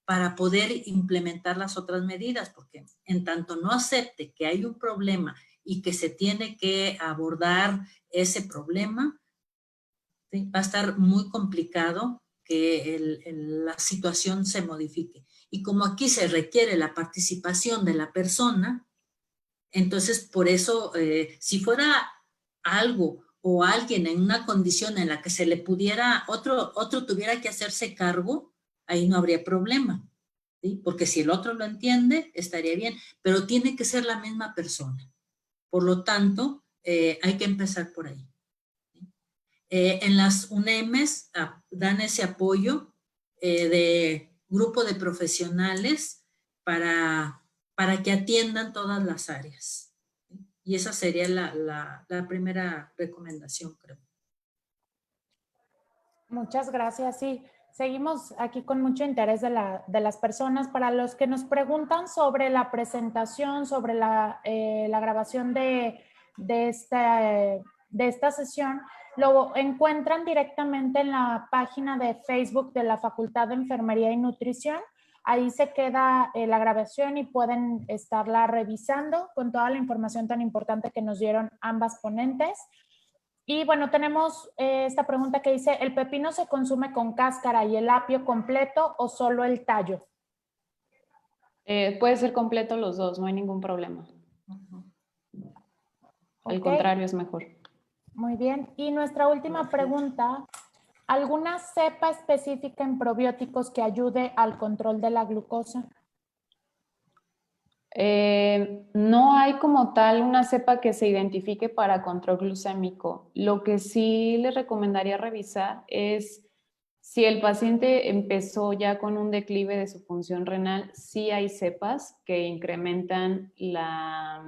para poder implementar las otras medidas, porque en tanto no acepte que hay un problema y que se tiene que abordar ese problema, ¿sí?, va a estar muy complicado que la situación se modifique. Y como aquí se requiere la participación de la persona, entonces por eso, si fuera algo o alguien en una condición en la que se le pudiera, otro tuviera que hacerse cargo, ahí no habría problema, ¿sí? Porque si el otro lo entiende, estaría bien, pero tiene que ser la misma persona. Por lo tanto, hay que empezar por ahí. En las UNEMs dan ese apoyo de grupo de profesionales para que atiendan todas las áreas. Y esa sería la primera recomendación, creo. Muchas gracias. Sí, seguimos aquí con mucho interés de las personas. Para los que nos preguntan sobre la presentación, sobre la grabación de esta sesión, lo encuentran directamente en la página de Facebook de la Facultad de Enfermería y Nutrición. Ahí se queda la grabación y pueden estarla revisando con toda la información tan importante que nos dieron ambas ponentes. Y bueno, tenemos esta pregunta que dice, ¿el pepino se consume con cáscara y el apio completo o solo el tallo? Puede ser completo los dos, no hay ningún problema. Al contrario, es mejor. Muy bien. Y nuestra última pregunta, ¿alguna cepa específica en probióticos que ayude al control de la glucosa? No hay como tal una cepa que se identifique para control glucémico. Lo que sí les recomendaría revisar es si el paciente empezó ya con un declive de su función renal, sí hay cepas que incrementan la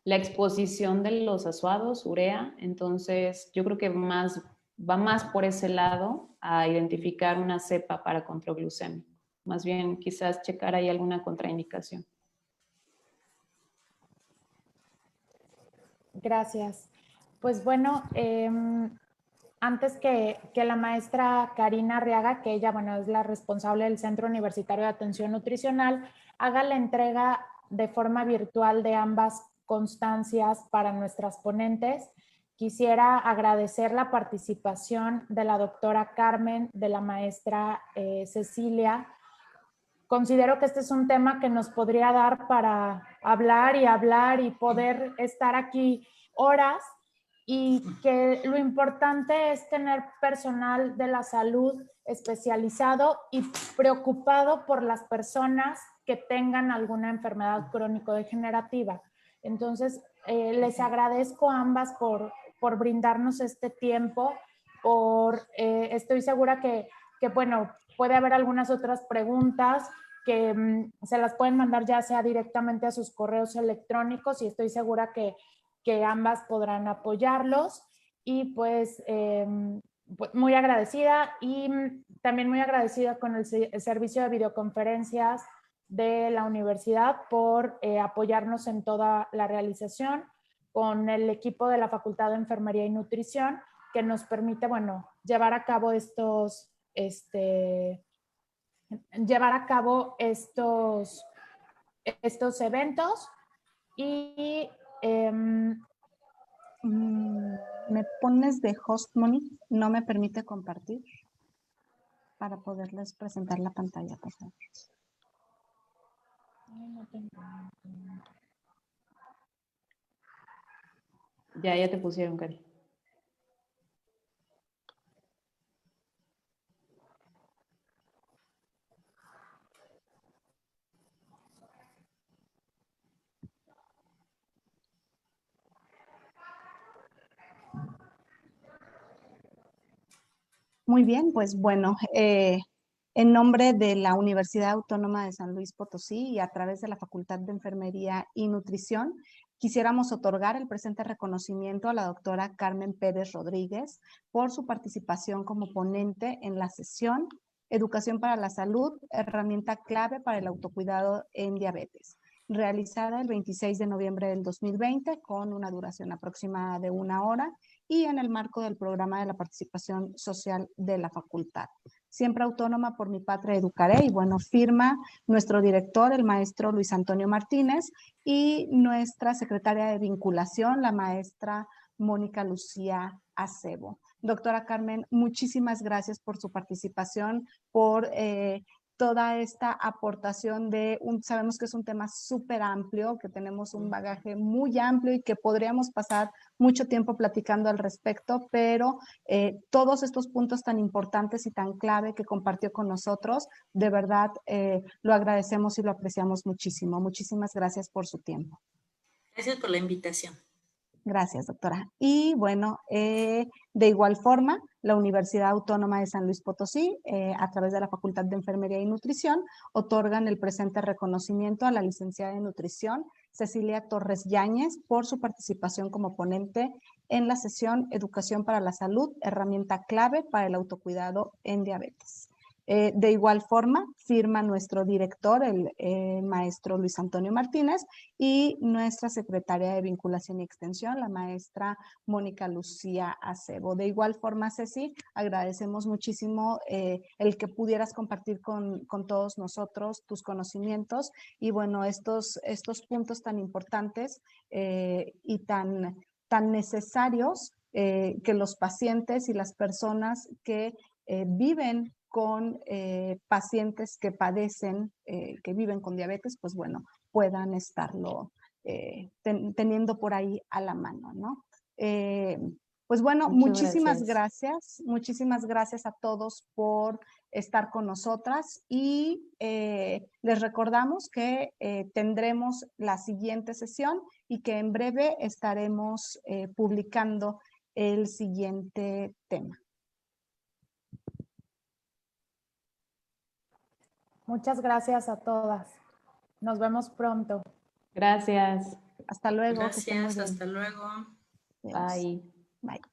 exposición de los azuados, urea. Entonces, yo creo que va más por ese lado a identificar una cepa para control glucémico. Más bien, quizás checar ahí alguna contraindicación. Gracias. Pues bueno, antes que la maestra Karina Arriaga, que ella, bueno, es la responsable del Centro Universitario de Atención Nutricional, haga la entrega de forma virtual de ambas constancias para nuestras ponentes, quisiera agradecer la participación de la doctora Carmen, de la maestra Cecilia. Considero que este es un tema que nos podría dar para hablar y poder estar aquí horas, y que lo importante es tener personal de la salud especializado y preocupado por las personas que tengan alguna enfermedad crónico-degenerativa. Entonces, les agradezco a ambas por brindarnos este tiempo, estoy segura que, bueno, puede haber algunas otras preguntas que se las pueden mandar ya sea directamente a sus correos electrónicos, y estoy segura que ambas podrán apoyarlos. Y pues pues, muy agradecida y también muy agradecida con el servicio de videoconferencias de la universidad por apoyarnos en toda la realización, con el equipo de la Facultad de Enfermería y Nutrición, que nos permite, bueno, llevar a cabo estos eventos y ¿me pones de host, Moni? No me permite compartir para poderles presentar la pantalla, por favor. Ya te pusieron, Cari. Muy bien, pues bueno, en nombre de la Universidad Autónoma de San Luis Potosí y a través de la Facultad de Enfermería y Nutrición, quisiéramos otorgar el presente reconocimiento a la doctora Carmen Pérez Rodríguez por su participación como ponente en la sesión Educación para la Salud, herramienta clave para el autocuidado en diabetes, realizada el 26 de noviembre del 2020 con una duración aproximada de 1 hora y en el marco del programa de la participación social de la facultad. Siempre autónoma por mi patria educaré, y bueno, firma nuestro director, el maestro Luis Antonio Martínez, y nuestra secretaria de vinculación, la maestra Mónica Lucía Acebo. Doctora Carmen, muchísimas gracias por su participación, por toda esta aportación sabemos que es un tema súper amplio, que tenemos un bagaje muy amplio y que podríamos pasar mucho tiempo platicando al respecto, pero todos estos puntos tan importantes y tan clave que compartió con nosotros, de verdad lo agradecemos y lo apreciamos muchísimo. Muchísimas gracias por su tiempo. Gracias por la invitación. Gracias, doctora. Y bueno, de igual forma, la Universidad Autónoma de San Luis Potosí, a través de la Facultad de Enfermería y Nutrición, otorgan el presente reconocimiento a la licenciada en Nutrición, Cecilia Torres Yáñez, por su participación como ponente en la sesión Educación para la Salud, herramienta clave para el autocuidado en diabetes. De igual forma, firma nuestro director, el maestro Luis Antonio Martínez, y nuestra secretaria de Vinculación y Extensión, la maestra Mónica Lucía Acebo. De igual forma, Ceci, agradecemos muchísimo el que pudieras compartir con todos nosotros tus conocimientos y bueno, estos puntos tan importantes y tan necesarios que los pacientes y las personas que viven con pacientes que padecen, que viven con diabetes, pues bueno, puedan estarlo teniendo por ahí a la mano, ¿no? Pues bueno, muchísimas gracias a todos por estar con nosotras y les recordamos que tendremos la siguiente sesión y que en breve estaremos publicando el siguiente tema. muchas gracias a todas. Nos vemos pronto. Gracias. Hasta luego. Gracias, hasta luego. Bye. Bye.